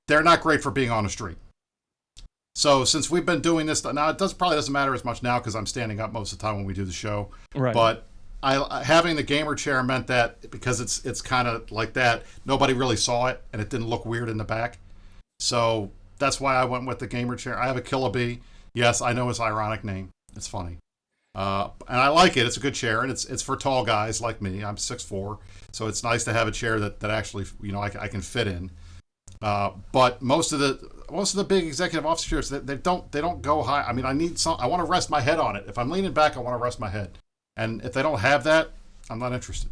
They're not great for being on the street. So since we've been doing this, now it probably doesn't matter as much now because I'm standing up most of the time when we do the show. Right. But having the gamer chair meant that because it's kind of like that, nobody really saw it and it didn't look weird in the back. So that's why I went with the gamer chair. I have a Killabee. Yes, I know his ironic name. It's funny. And I like it. It's a good chair, and it's for tall guys like me. I'm 6'4", so it's nice to have a chair that actually I can fit in. But most of the big executive office chairs, they don't go high. I mean, I want to rest my head on it. If I'm leaning back, I want to rest my head. And if they don't have that, I'm not interested.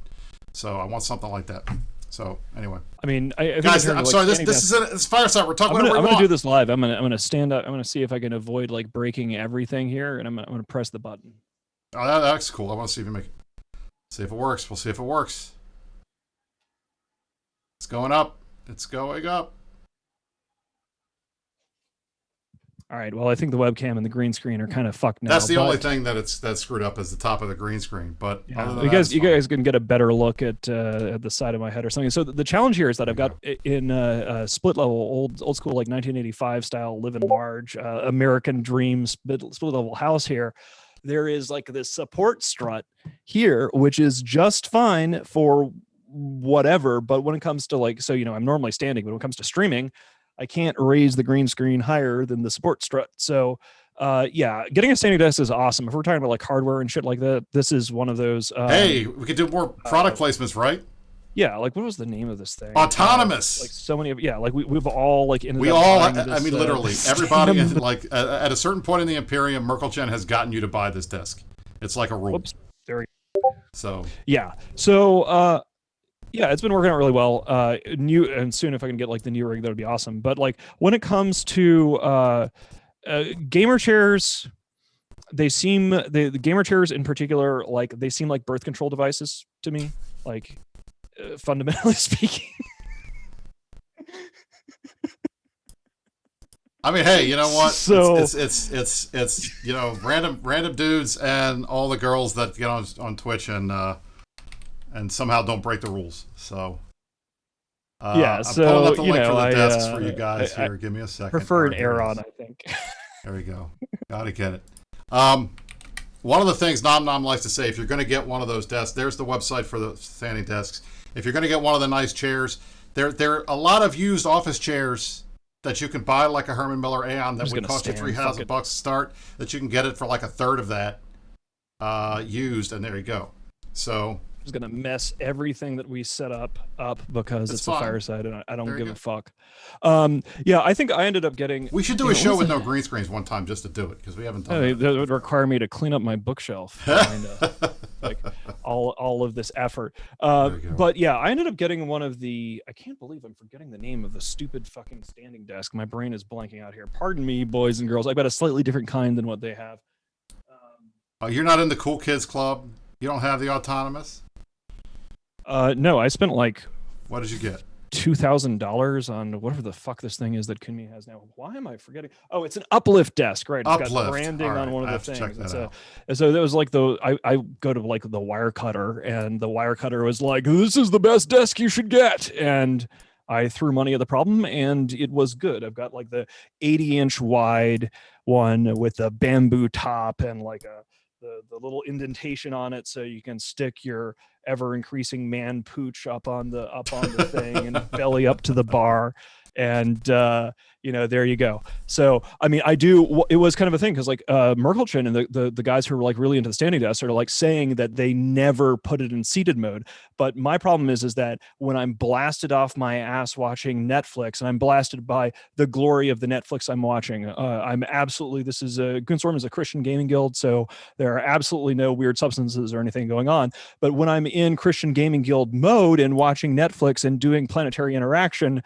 So I want something like that. So anyway, I mean, I guys, I'm sorry. This is Fireside. We're talking about. I'm gonna do this live. I'm gonna stand up. I'm gonna see if I can avoid like breaking everything here, and I'm gonna press the button. Oh, that's cool. I want to see if you make it. See if it works. We'll see if it works. It's going up. It's going up. All right. Well, I think the webcam and the green screen are kind of fucked now. That's the only thing that's screwed up is the top of the green screen. But yeah, you guys can get a better look at the side of my head or something. So the challenge here is that I've got in split level, old school, like 1985 style, live in large, American dream split level house here. There is like this support strut here, which is just fine for whatever. But when it comes to like, so, I'm normally standing, but when it comes to streaming, I can't raise the green screen higher than the support strut. So, getting a standing desk is awesome. If we're talking about like hardware and shit like that, this is one of those. Hey, we could do more product placements, right? Yeah, like what was the name of this thing? Autonomous. Like so many of like we've all like ended we up all. buying I mean, literally everybody. Like at a certain point in the Imperium, Merkelchen has gotten you to buy this desk. It's like a rule. Whoops. There we So Yeah. So yeah, it's been working out really well. New and soon if I can get like the new rig, that would be awesome. But like when it comes to gamer chairs, they seem the gamer chairs in particular, like they seem like birth control devices to me, like fundamentally speaking. I mean, hey, you know what? So it's you know, random dudes and all the girls that get on Twitch and somehow don't break the rules. So yeah, I'm pulling up the you link know, for the desks for you guys I here. Give me a second. prefer an All right, there it Aeron, is. I think. There we go. Gotta get it. One of the things Nom Nom likes to say, if you're going to get one of those desks, there's the website for the standing desks. If you're going to get one of the nice chairs, there are a lot of used office chairs that you can buy, like a Herman Miller Aeon, that would cost you $3,000 to start, that you can get it for like a third of that used, and there you go. So Is going to mess everything that we set up because it's a fine. Fireside and I don't There you give go. a fuck. Yeah, I think I ended up getting. we should do a show with no green screens one time just to do it, because we haven't done that. That would require me to clean up my bookshelf behind like all of this effort. There you go. But yeah, I ended up getting one of the. I can't believe I'm forgetting the name of the stupid fucking standing desk. My brain is blanking out here. Pardon me, boys and girls. I've got a slightly different kind than what they have. You're not in the cool kids club? You don't have the autonomous? No, I spent like What did you get? $2,000 on whatever the fuck this thing is that Kunmi has now. Why am I forgetting? Oh, it's an uplift desk, right? It's Uplift. got branding All right, on one I of the have to check things. that out. And so that was like I go to like the wire cutter, and the wire cutter was like, "This is the best desk you should get," and I threw money at the problem, and it was good. I've got like the 80-inch wide one with the bamboo top and like the little indentation on it, so you can stick your ever increasing man pooch up on the thing and belly up to the bar, and you know, there you go. So I mean, it was kind of a thing, because like Merkelchen and the guys who are like really into the standing desks are like saying that they never put it in seated mode. But my problem is that when I'm blasted off my ass watching Netflix, and I'm blasted by the glory of the Netflix I'm watching, this is Gunstorm is a Christian gaming guild, so there are absolutely no weird substances or anything going on. But when I'm in Christian gaming guild mode and watching Netflix and doing planetary interaction,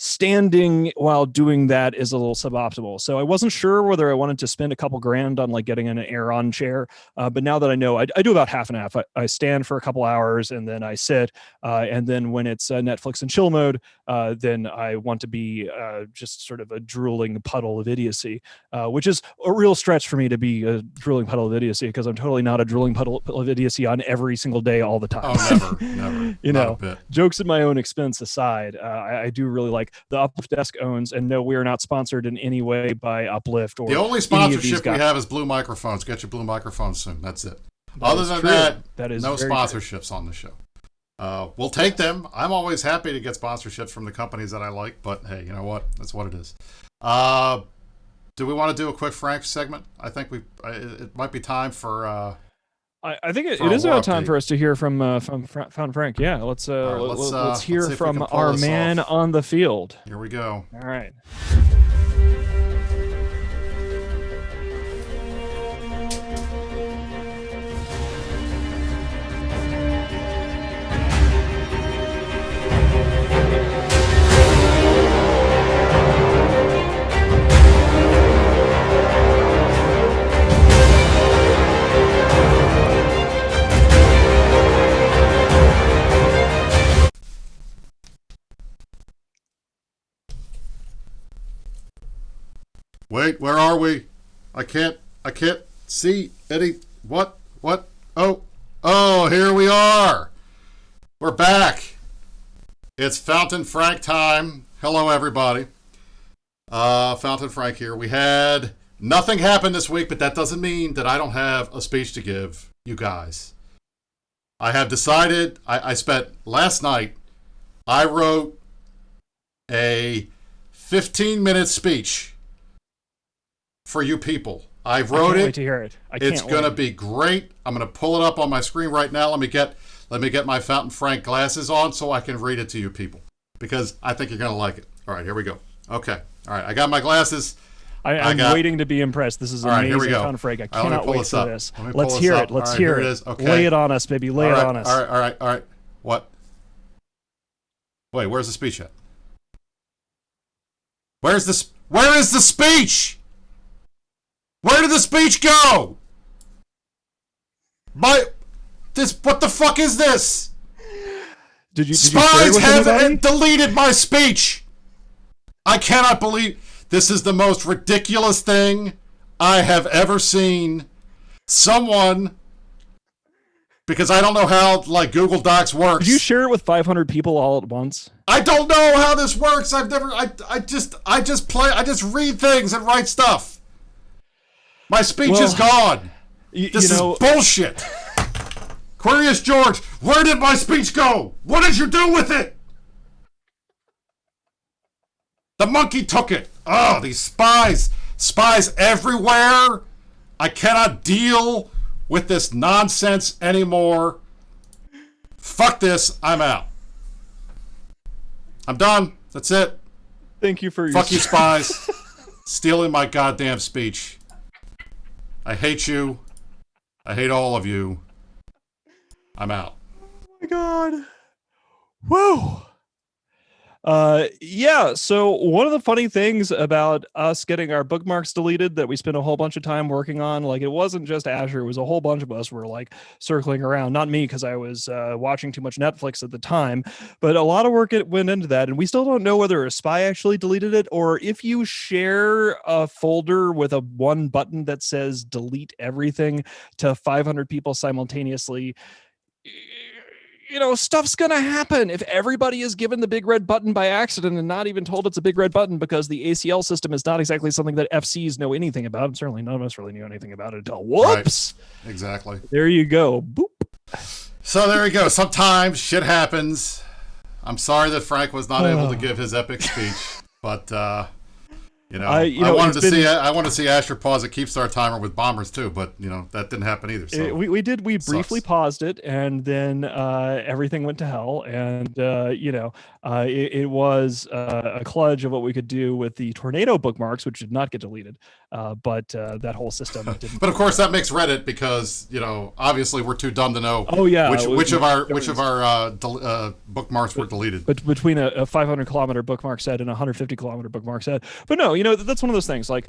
standing while doing that is a little suboptimal. So I wasn't sure whether I wanted to spend a couple grand on like getting an Aeron chair. But now that I know, I do about half and half. I stand for a couple hours and then I sit. And then when it's Netflix and chill mode, then I want to be just sort of a drooling puddle of idiocy, which is a real stretch for me to be a drooling puddle of idiocy, because I'm totally not a drooling puddle of idiocy on every single day all the time. Oh, never. You Not know, a bit. jokes at my own expense aside, I do really like the Uplift desk owns, and no, we are not sponsored in any way by Uplift or The only any of these sponsorship we guys. have is Blue Microphones. Get your Blue Microphones soon. That's it. That Other is than true. that is no very true. sponsorships on the show. We'll take them. I'm always happy to get sponsorships from the companies that I like, but hey, you know what? That's what it is. Do we want to do a quick Frank segment? I think it might be time for I think it for a is war about time update. for us to hear from Found Frank. Yeah, let's right, let's hear see if we from can pull our this man off. on the field. Here we go. All right. Wait, where are we? I can't see any. What? Oh, here we are. We're back. It's Fountain Frank time. Hello, everybody. Fountain Frank here. We had nothing happen this week, but that doesn't mean that I don't have a speech to give you guys. I have decided, I spent last night, I wrote a 15-minute speech for you people. I wrote I can't it. wait to hear it. It's gonna be great. I'm gonna pull it up on my screen right now. Let me get my Fountain Frank glasses on so I can read it to you people, because I think you're gonna like it. All right, here we go. Okay. All right, I got my glasses. I'm waiting to be impressed. This is all right, amazing, here we go. Confrag. I cannot wait for this. Let's hear it. Let's hear it. Here it is. Okay. Lay it on us, baby. Lay it on us. All right. What? Wait, where's the speech at? Where is the speech? Where did the speech go? What the fuck is this? Spies have deleted my speech. I cannot believe this is the most ridiculous thing I have ever seen. Someone, because I don't know how like Google Docs works. Did you share it with 500 people all at once? I don't know how this works. I just read things and write stuff. My speech is gone. This is bullshit. Quirius George, where did my speech go? What did you do with it? The monkey took it. Oh, these spies. Spies everywhere. I cannot deal with this nonsense anymore. Fuck this. I'm out. I'm done. That's it. Thank you for your... Fuck you, spies. Stealing my goddamn speech. I hate you. I hate all of you. I'm out. Oh my god. Whoa. Yeah, so one of the funny things about us getting our bookmarks deleted that we spent a whole bunch of time working on, like it wasn't just Asher, it was a whole bunch of us were like circling around. Not me, because I was watching too much Netflix at the time, but a lot of work went into that, and we still don't know whether a spy actually deleted it, or if you share a folder with a one button that says delete everything to 500 people simultaneously, stuff's gonna happen if everybody is given the big red button by accident and not even told it's a big red button, because the ACL system is not exactly something that FCs know anything about. And certainly none of us really knew anything about it until whoops. Right. Exactly. There you go. Boop. So there you go. Sometimes shit happens. I'm sorry that Frank was not able to give his epic speech, but I wanted to see Asher pause a Keep Star timer with bombers too, but that didn't happen either. So we briefly paused it, and then everything went to hell, and it was a kludge of what we could do with the tornado bookmarks, which did not get deleted, but that whole system didn't. But of course that makes Reddit, because obviously we're too dumb to know. Oh yeah, which of our bookmarks were deleted. But between a 500 kilometer bookmark set and a 150 kilometer bookmark set, but no. That's one of those things. Like,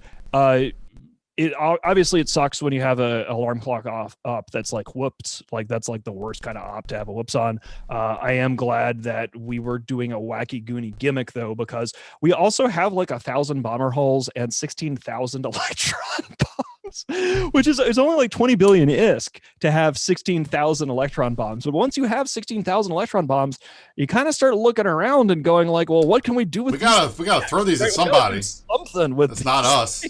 it obviously it sucks when you have a alarm clock up that's like whoops, like that's like the worst kind of op to have a whoops on. I am glad that we were doing a wacky Goonie gimmick though, because we also have like 1,000 bomber hulls and 16,000 electron bombs, which is only like 20 billion ISK to have 16,000 electron bombs. But once you have 16,000 electron bombs, you kind of start looking around and going like, well, what can we do with we gotta throw these at somebody. Something with it's not us.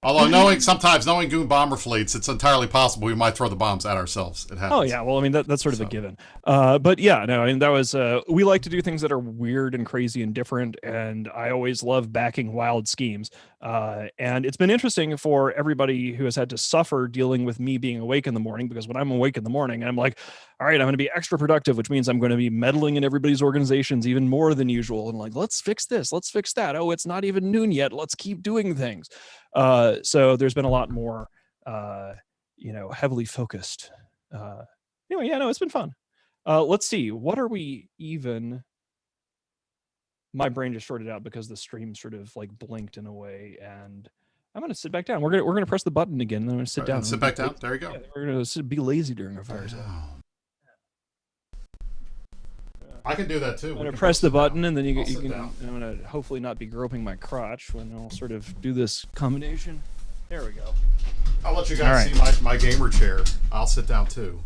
Although sometimes knowing Goon bomber fleets, it's entirely possible we might throw the bombs at ourselves. It happens. Oh yeah, well I mean that's sort of a given. But yeah, no, I mean that was we like to do things that are weird and crazy and different, and I always love backing wild schemes. And it's been interesting for everybody who has had to suffer dealing with me being awake in the morning, because when I'm awake in the morning, I'm like, all right, I'm going to be extra productive, which means I'm going to be meddling in everybody's organizations even more than usual, and like, let's fix this, let's fix that. Oh, it's not even noon yet. Let's keep doing things. So there's been a lot more, heavily focused. Anyway, yeah, no, it's been fun. Let's see, what are we even? My brain just shorted out because the stream sort of like blinked in a way, and I'm going to sit back down. We're going to press the button again, and then I'm going to sit down. Sit back down. There you go. Yeah, we're going to be lazy during our fireside. I can do that too. I'm going to press the button, and then you can. I'm going to hopefully not be groping my crotch when I'll sort of do this combination. There we go. I'll let you guys see my gamer chair. I'll sit down too.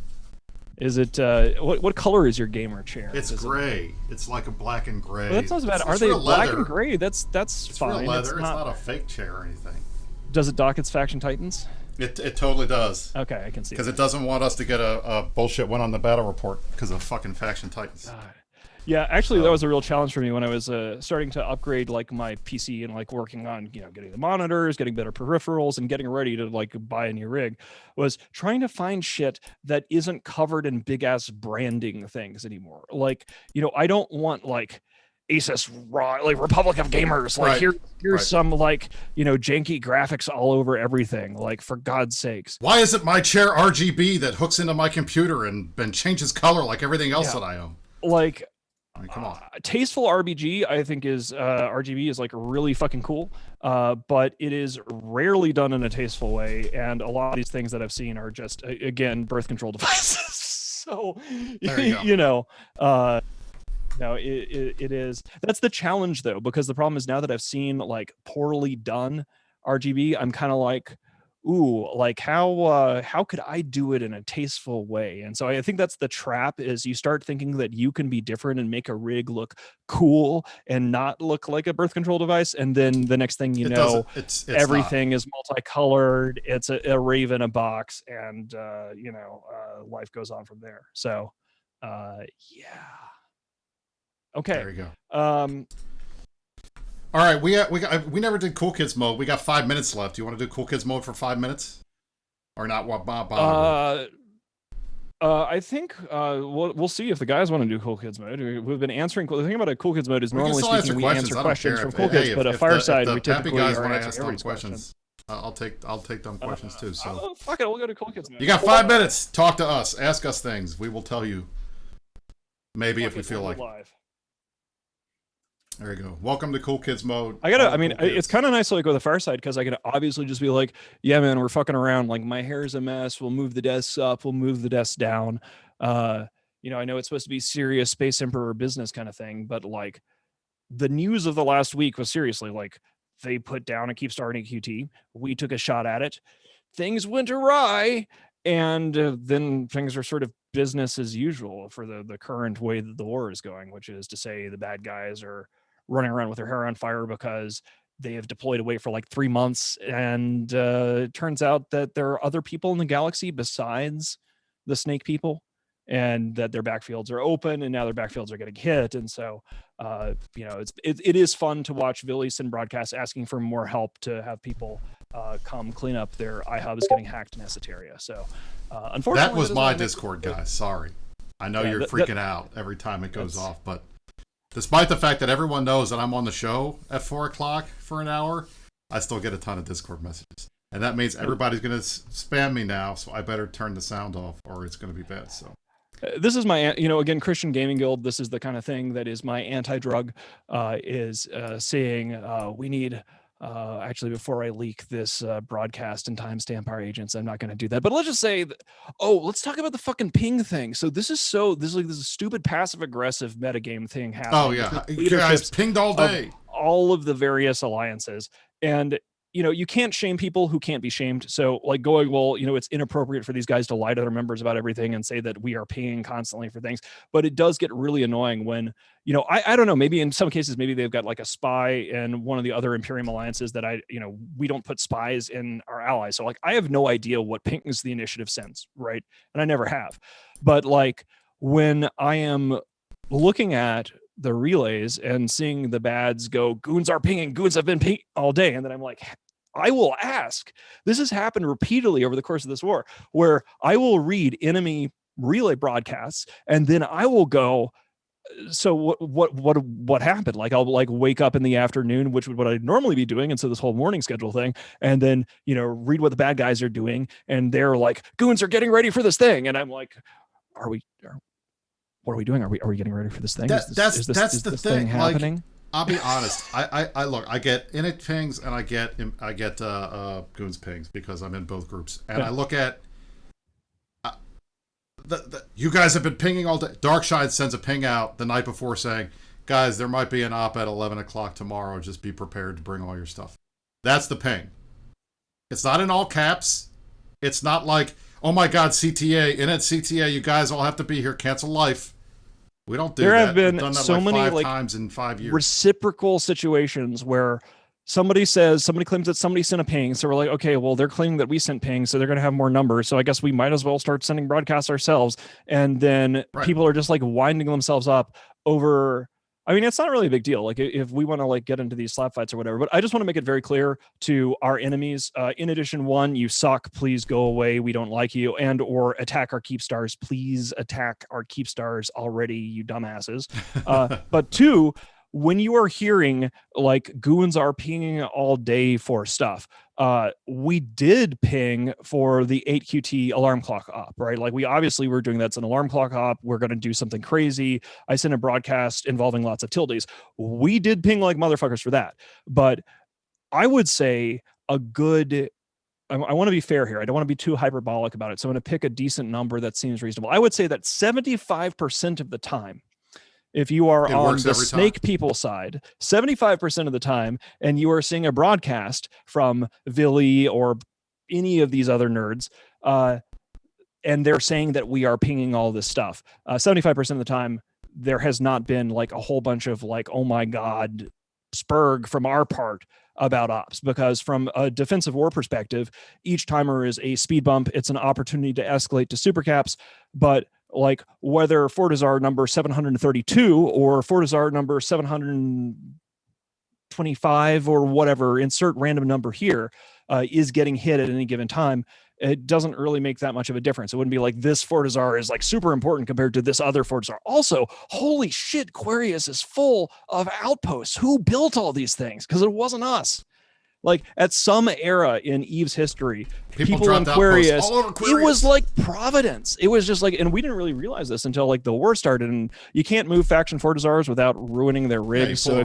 Is it what color is your gamer chair? It's gray. It's like a black and gray. Well, that's not bad. Are they black and gray? That's it's fine. Real leather. It's not a fake chair or anything. Does it dock its Faction Titans? It totally does. Okay, I can see. Because it doesn't want us to get a bullshit win on the battle report because of fucking Faction Titans. Yeah, actually, that was a real challenge for me when I was starting to upgrade like my PC and like working on getting the monitors, getting better peripherals, and getting ready to like buy a new rig. Was trying to find shit that isn't covered in big ass branding things anymore. Like I don't want like Asus raw, like Republic of Gamers, like here's some like, janky graphics all over everything, like for God's sakes. Why isn't my chair RGB that hooks into my computer and changes color like everything else that I own? Like, I mean, come on. Tasteful RBG, I think is RGB is like really fucking cool, but it is rarely done in a tasteful way, and a lot of these things that I've seen are just again birth control devices. So no, it is. That's the challenge though, because the problem is now that I've seen like poorly done RGB, I'm kind of like, ooh, like how could I do it in a tasteful way? And so I think that's the trap, is you start thinking that you can be different and make a rig look cool and not look like a birth control device. And then the next thing you know, it's everything is multicolored. It's a rave in a box, and life goes on from there. So yeah. Okay. There you go. All right, we never did Cool Kids mode. We got 5 minutes left. Do you want to do Cool Kids mode for 5 minutes, or not? I think we'll see if the guys want to do Cool Kids mode. We've been answering. The thing about a Cool Kids mode is normally speaking we answer questions from Cool Kids, but a Fireside we typically are answering questions. I'll take them questions too. So fuck it, we'll go to Cool Kids mode. You got 5 minutes. Talk to us. Ask us things. We will tell you. Maybe if we feel like. Live. There you go. Welcome to Cool Kids mode. It's kind of nice to like go with the Fireside, because I can obviously just be like, yeah, man, we're fucking around. Like, my hair's a mess. We'll move the desks up. We'll move the desks down. I know it's supposed to be serious Space Emperor business kind of thing, but like the news of the last week was seriously like they put down a Keep Starting QT. We took a shot at it. Things went awry. And then things are sort of business as usual for the current way that the war is going, which is to say the bad guys are running around with their hair on fire because they have deployed away for like 3 months. And it turns out that there are other people in the galaxy besides the snake people, and that their backfields are open, and now their backfields are getting hit. And so, it is fun to watch Villy send broadcasts asking for more help to have people come clean up their iHubs getting hacked in Esoteria. So, unfortunately, that was my Discord, guys. Sorry. I know you're freaking out every time it goes off, but despite the fact that everyone knows that I'm on the show at 4 o'clock for an hour, I still get a ton of Discord messages. And that means everybody's going to spam me now, so I better turn the sound off or it's going to be bad. So this is my, again, Christian Gaming Guild. This is the kind of thing that is my anti-drug, is saying we need, actually, before I leak this broadcast and timestamp our agents, I'm not going to do that. But let's just say, let's talk about the fucking ping thing. So this is a stupid passive aggressive metagame thing happening. Oh yeah, guys pinged all day. All of the various alliances, and you can't shame people who can't be shamed. So like going, it's inappropriate for these guys to lie to their members about everything and say that we are paying constantly for things. But it does get really annoying when, I don't know, maybe in some cases, maybe they've got like a spy in one of the other Imperium alliances that we don't put spies in our allies. So like, I have no idea what pings the initiative sends, right? And I never have. But like when I am looking at the relays and seeing the bads go, goons are pinging, goons have been pinging all day. And then I'm like, I will ask. This has happened repeatedly over the course of this war, where I will read enemy relay broadcasts, and then I will go, so what happened? Like I'll like wake up in the afternoon, which would what I'd normally be doing, and so this whole morning schedule thing, and then read what the bad guys are doing, and they're like, goons are getting ready for this thing, and I'm like, what are we doing? Are we getting ready for this thing? That's the thing happening. Like, I'll be honest. I look. I get init pings and I get goons pings because I'm in both groups. And I look at you guys have been pinging all day. Darkshine sends a ping out the night before saying, "Guys, there might be an op at 11 o'clock tomorrow. Just be prepared to bring all your stuff." That's the ping. It's not in all caps. It's not like, "Oh my God, CTA, init CTA, you guys all have to be here. Cancel life." We don't do that. There have been done that so many 5 times in 5 years. Reciprocal situations where somebody claims that somebody sent a ping. So we're like, okay, well, they're claiming that we sent pings, so they're going to have more numbers. So I guess we might as well start sending broadcasts ourselves. And then people are just like winding themselves up over. I mean, it's not really a big deal. Like if we want to like get into these slap fights or whatever, but I just want to make it very clear to our enemies. In addition, 1, you suck. Please go away. We don't like you. And or attack our keep stars. Please attack our keep stars already, you dumbasses. But 2, when you are hearing like goons are pinging all day for stuff, we did ping for the 8QT alarm clock op, right? Like we obviously were doing that's an alarm clock op. We're going to do something crazy. I sent a broadcast involving lots of tildes. We did ping like motherfuckers for that. But I would say a good, I want to be fair here. I don't want to be too hyperbolic about it. So I'm going to pick a decent number that seems reasonable. I would say that 75% of the time, if you are on the snake people side, 75% of the time, and you are seeing a broadcast from Villy or any of these other nerds, and they're saying that we are pinging all this stuff, 75% of the time, there has not been like a whole bunch of like, oh my God, spurg from our part about ops, because from a defensive war perspective, each timer is a speed bump. It's an opportunity to escalate to super caps, but like whether Fortizar number 732 or Fortizar number 725 or whatever, insert random number here, is getting hit at any given time, it doesn't really make that much of a difference. It wouldn't be like this Fortizar is like super important compared to this other Fortizar. Also, holy shit, Quarius is full of outposts. Who built all these things? Because it wasn't us. Like at some era in Eve's history, people in Quarius, it was like Providence. It was just like, and we didn't really realize this until like the war started. And you can't move faction Fortizars without ruining their rigs. Yeah, so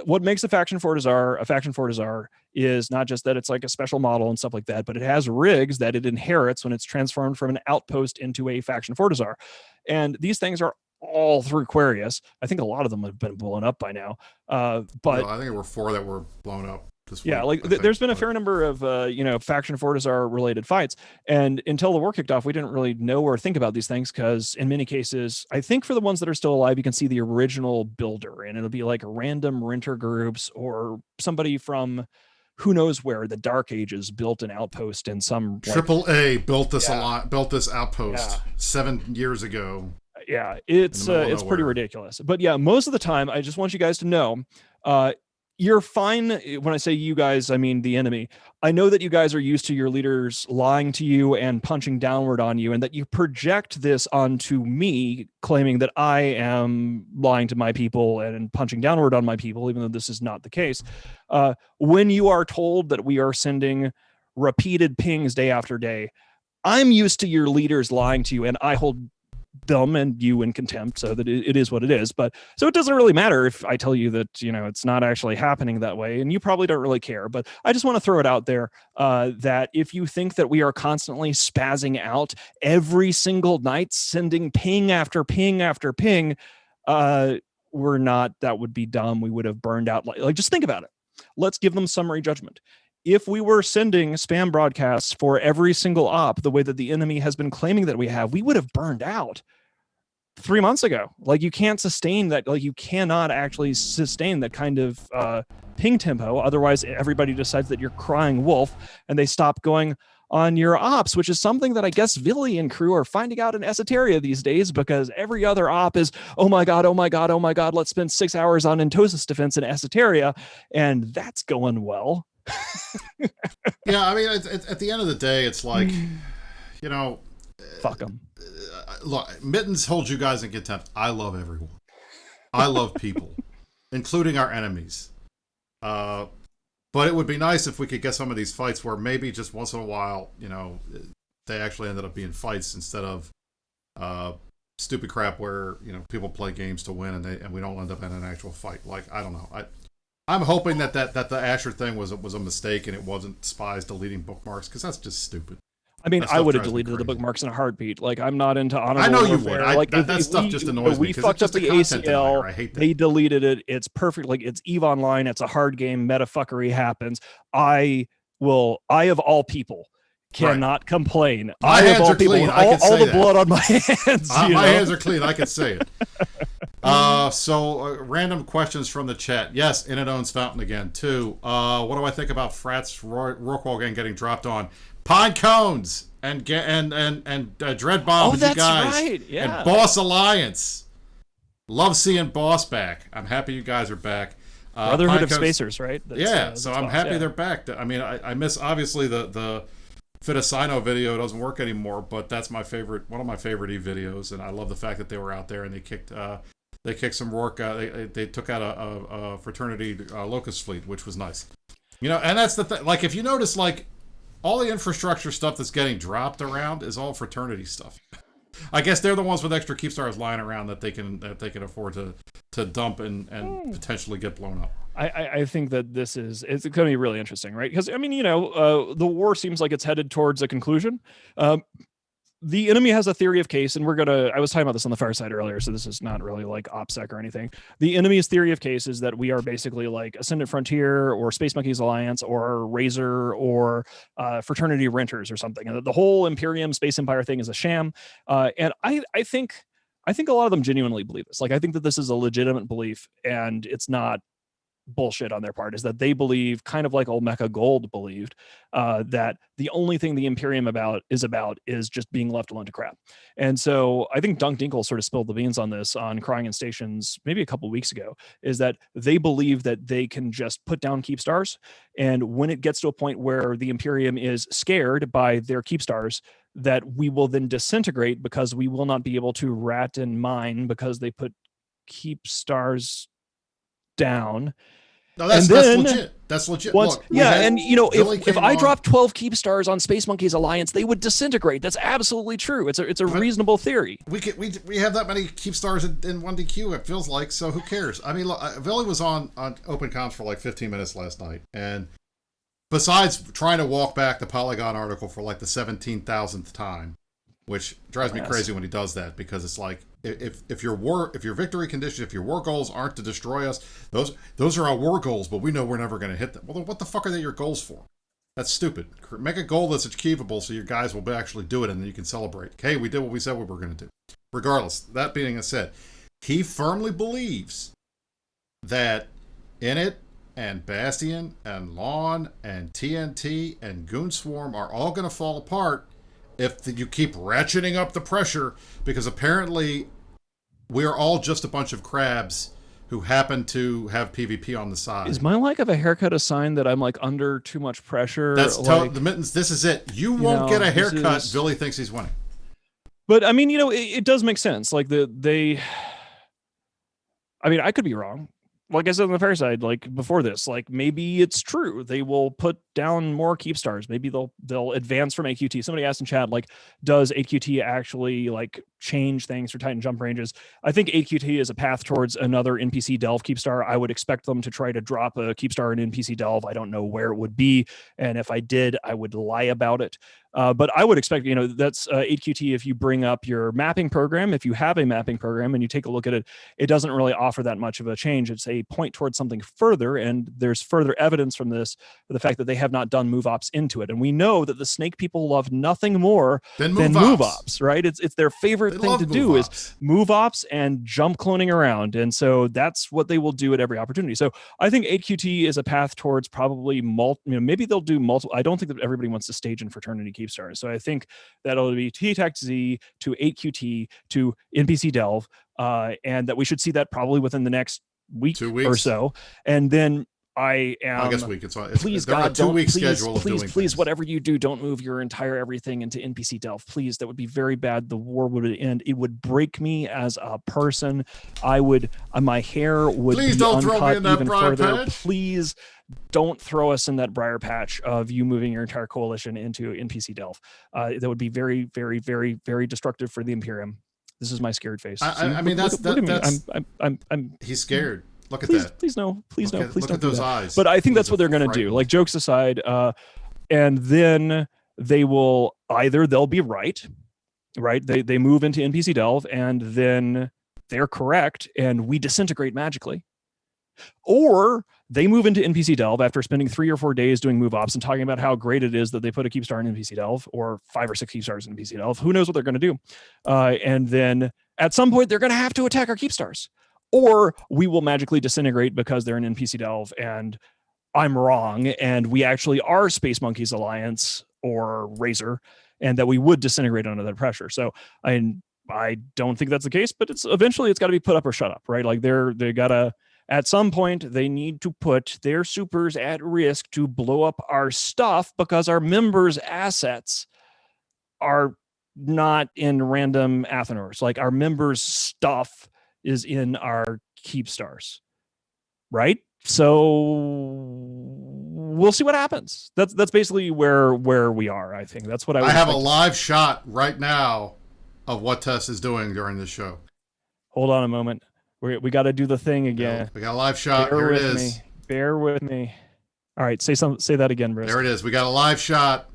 what makes a faction Fortizar is not just that it's like a special model and stuff like that, but it has rigs that it inherits when it's transformed from an outpost into a faction Fortizar. And these things are all through Quarius. I think a lot of them have been blown up by now. But well, I think there were 4 that were blown up this week. Yeah, like there's been a fair number of faction Fortizar related fights, and until the war kicked off, we didn't really know or think about these things, because in many cases, I think for the ones that are still alive, you can see the original builder, and it'll be like random renter groups or somebody from who knows where, the Dark Ages, built an outpost in some Triple A built this built this outpost 7 years ago. Yeah, it's pretty ridiculous. But yeah, most of the time, I just want you guys to know, you're fine. When I say you guys, I mean the enemy. I know that you guys are used to your leaders lying to you and punching downward on you, and that you project this onto me, claiming that I am lying to my people and punching downward on my people, even though this is not the case. When you are told that we are sending repeated pings day after day, I'm used to your leaders lying to you, and I hold them and you in contempt, so that it is what it is. But so it doesn't really matter if I tell you that it's not actually happening that way, and you probably don't really care. But I just want to throw it out there, that if you think that we are constantly spazzing out every single night, sending ping after ping after ping, we're not. That would be dumb. We would have burned out. Like just think about it. Let's give them summary judgment. If we were sending spam broadcasts for every single op the way that the enemy has been claiming that we have, we would have burned out 3 months ago. Like you can't sustain that. Like you cannot actually sustain that kind of ping tempo. Otherwise, everybody decides that you're crying wolf and they stop going on your ops, which is something that I guess Villy and crew are finding out in Esoteria these days, because every other op is, oh my God, let's spend 6 hours on Entosis defense in Esoteria. And that's going well. Yeah, I mean, at the end of the day, it's like, fuck them. Look, Mittens holds you guys in contempt. I love everyone. I love people, including our enemies. But it would be nice if we could get some of these fights where maybe just once in a while, they actually ended up being fights instead of stupid crap where people play games to win and we don't end up in an actual fight. Like, I don't know. I'm hoping that the Asher thing was a mistake and it wasn't spies deleting bookmarks, because that's just stupid. I mean, I would have deleted the bookmarks in a heartbeat. Like, I'm not into honorable I know you warfare. would. That stuff just annoys me. We fucked up the ACL. I hate that. They deleted it. It's perfect. Like, it's EVE Online. It's a hard game. Metafuckery happens. I of all people cannot complain. My hands are clean. All the blood on my hands. My hands are clean. I can say it. So random questions from the chat. Yes, In It Owns Fountain again too. What do I think about Frat's Rorqual gang getting dropped on Pine Cones and Dread Bomb with you guys? Right. Yeah. And Boss Alliance. Love seeing Boss back. I'm happy you guys are back. Brotherhood of Spacers, right? So I'm happy they're back. I mean, I miss obviously the Fitasino video doesn't work anymore, but that's one of my favorite Eve videos, and I love the fact that they were out there and they kicked They kicked some Rourke. They took out a fraternity locust fleet, which was nice. And that's the thing. Like, if you notice, like, all the infrastructure stuff that's getting dropped around is all fraternity stuff. I guess they're the ones with extra keep stars lying around that they can afford to dump and potentially get blown up. I think that it's going to be really interesting, right? Because, I mean, the war seems like it's headed towards a conclusion. The enemy has a theory of case, and I was talking about this on the Fireside earlier, so this is not really like OPSEC or anything. The enemy's theory of case is that we are basically like Ascendant Frontier or Space Monkeys Alliance or Razor or Fraternity Renters or something. And the whole Imperium Space Empire thing is a sham. And I think a lot of them genuinely believe this. Like, I think that this is a legitimate belief, and it's not bullshit on their part. Is that they believe, kind of like Olmeca Gold believed, that the only thing the Imperium is just being left alone to crap. And so I think Dunk Dinkle sort of spilled the beans on this on Crying in Stations maybe a couple weeks ago, is that they believe that they can just put down keep stars, and when it gets to a point where the Imperium is scared by their keep stars, that we will then disintegrate because we will not be able to rat and mine because they put keep stars down. No, that's legit. That's legit. Look, and if I drop 12 keep stars on Space Monkeys Alliance, they would disintegrate. That's absolutely true. It's a reasonable theory. We have that many keep stars in 1DQ. It feels like, so who cares? I mean, look, Billy was on open comms for like 15 minutes last night, and besides trying to walk back the Polygon article for like the 17,000th time, which drives me crazy when he does that, because it's like, if your victory condition, if your war goals aren't to destroy us, those are our war goals, but we know we're never going to hit them. Well, then what the fuck are they your goals for? That's stupid. Make a goal that's achievable so your guys will actually do it, and then you can celebrate. Okay, we did what we said we were going to do. Regardless, that being said, he firmly believes that Init and Bastion and Lawn and TNT and Goon Swarm are all going to fall apart if you keep ratcheting up the pressure, because apparently we are all just a bunch of crabs who happen to have PvP on the side. Is my lack of a haircut a sign that I'm like under too much pressure? That's the Mittens. This is it. You won't get a haircut. Billy thinks he's winning. But I mean, it does make sense. Like I mean, I could be wrong. Like I said on the Fireside, like before this, like maybe it's true. They will put down more keep stars. Maybe they'll advance from AQT. Somebody asked in chat, like, does AQT actually like change things for Titan jump ranges? I think AQT is a path towards another NPC Delve keep star. I would expect them to try to drop a keep star in NPC Delve. I don't know where it would be, and if I did, I would lie about it. But I would expect, that's AQT. If you bring up your mapping program, if you have a mapping program and you take a look at it, it doesn't really offer that much of a change. It's a point towards something further, and there's further evidence from this for the fact that they have not done move ops into it. And we know that the snake people love nothing more than move ops, right? It's their favorite thing to do is move ops and jump cloning around. And so that's what they will do at every opportunity. So I think AQT is a path towards probably maybe they'll do multiple. I don't think that everybody wants to stage in fraternity keep stars. So I think that'll be T-Tech-Z to 8QT to NPC Delve, and that we should see that probably within the next week or so. And then I guess please God, don't please whatever you do, don't move your entire everything into NPC Delve. Please, that would be very bad. The war would end. It would break me as a person. My hair would be uncut even further. Patch. Please don't throw us in that briar patch of you moving your entire coalition into NPC Delve. That would be very, very, very, very destructive for the Imperium. This is my scared face. He's scared. Look at that. Please no. Please look don't at those do that. eyes. But I think that's what they're going to do. Like, jokes aside, and then they'll be right. They move into NPC Delve, and then they're correct, and we disintegrate magically. Or they move into NPC Delve after spending 3 or 4 days doing move ops and talking about how great it is that they put a keep star in NPC Delve, or 5 or 6 keep stars in NPC Delve. Who knows what they're going to do? And then at some point, they're going to have to attack our keep stars. Or we will magically disintegrate because they're in NPC Delve and I'm wrong, and we actually are Space Monkeys Alliance or Razor, and that we would disintegrate under that pressure. So I don't think that's the case, but eventually it's got to be put up or shut up, right? Like they gotta, at some point they need to put their supers at risk to blow up our stuff, because our members' assets are not in random Athenors. Like, our members' stuff is in our keep stars, right? So we'll see what happens. That's basically where we are. I think that's what I have a live shot right now of what Tess is doing during the show. Hold on a moment. We got to do the thing again. We got a live shot. Bear Here with it is. me. Bear with me. All right, say that again, Brisc. There it is. We got a live shot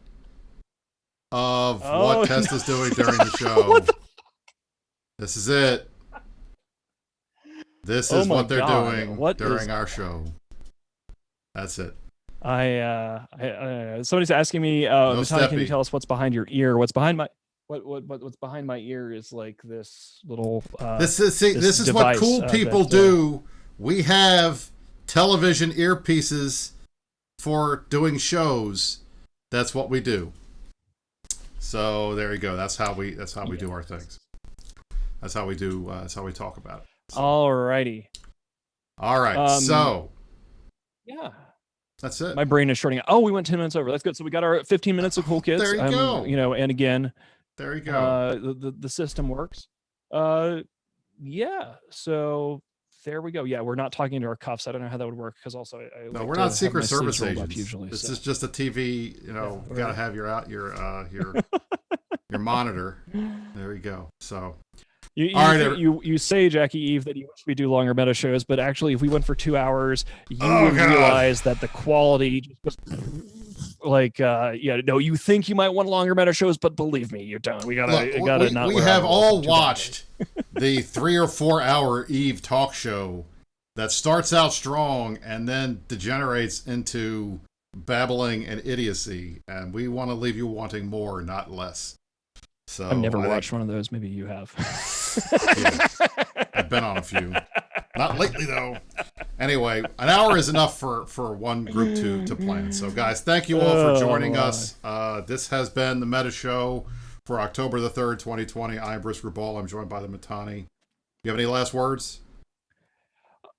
of what Tess is doing during the show. This is it. This is what they're doing during our show. That's it. Somebody's asking me, Matani, can you tell us what's behind your ear? What's behind my what's behind my ear is like this little this is what cool people do. We have television earpieces for doing shows. That's what we do. So there you go. That's how we do our things. That's how we do. That's how we talk about it. So. Alrighty. All right. So. Yeah. That's it. My brain is shorting out. Oh, we went 10 minutes over. That's good. So we got our 15 minutes of cool kids. There you go. And again, there you go. The system works. Yeah. So there we go. Yeah, we're not talking to our cuffs. I don't know how that would work because also no, we're not Secret Service agents. Usually, this is just a TV. You got to have your monitor. There you go. So. You say, Jackie Eve, that you wish we do longer meta shows, but actually, if we went for 2 hours, you would realize that the quality just you think you might want longer meta shows, but believe me, you don't. We have all watched the 3 or 4 hour Eve talk show that starts out strong and then degenerates into babbling and idiocy, and we want to leave you wanting more, not less. So I've never watched one of those. Maybe you have. Yeah, I've been on a few. Not lately, though. Anyway, an hour is enough for one group to plan. So, guys, thank you all for joining us. This has been the Meta Show for October the 3rd, 2020. I'm Brisc Ball. I'm joined by the Matani. You have any last words?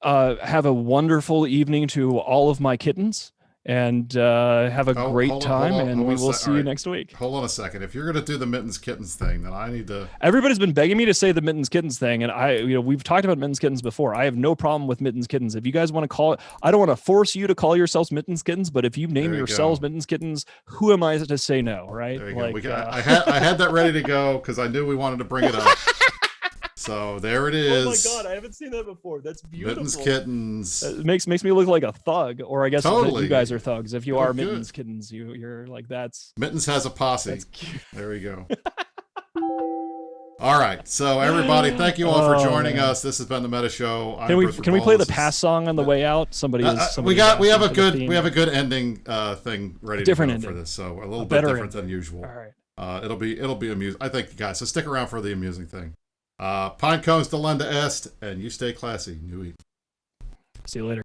Have a wonderful evening to all of my kittens. And have a great time, and we will see you next week. Hold on a second. If you're going to do the Mittens Kittens thing, then I need to... Everybody's been begging me to say the Mittens Kittens thing, and we've talked about Mittens Kittens before. I have no problem with Mittens Kittens. If you guys want to call it... I don't want to force you to call yourselves Mittens Kittens, but if you name yourselves Mittens Kittens, who am I to say no, right? There you go. I had that ready to go because I knew we wanted to bring it up. So there it is. Oh my god, I haven't seen that before. That's beautiful. Mittens Kittens. It makes me look like a thug, or I guess totally. You guys are thugs. If you are Mittens Kittens, you're like that's. Mittens has a posse. That's cute. There we go. All right, so everybody, thank you all for joining us. This has been the Meta Show. Can we play the pass song on the way out? Somebody we have a good ending thing ready to go for this. So a little bit different than usual. All right. It'll be amusing. I think, guys. So stick around for the amusing thing. Pine cones delenda est, and you stay classy. New Eve. See you later.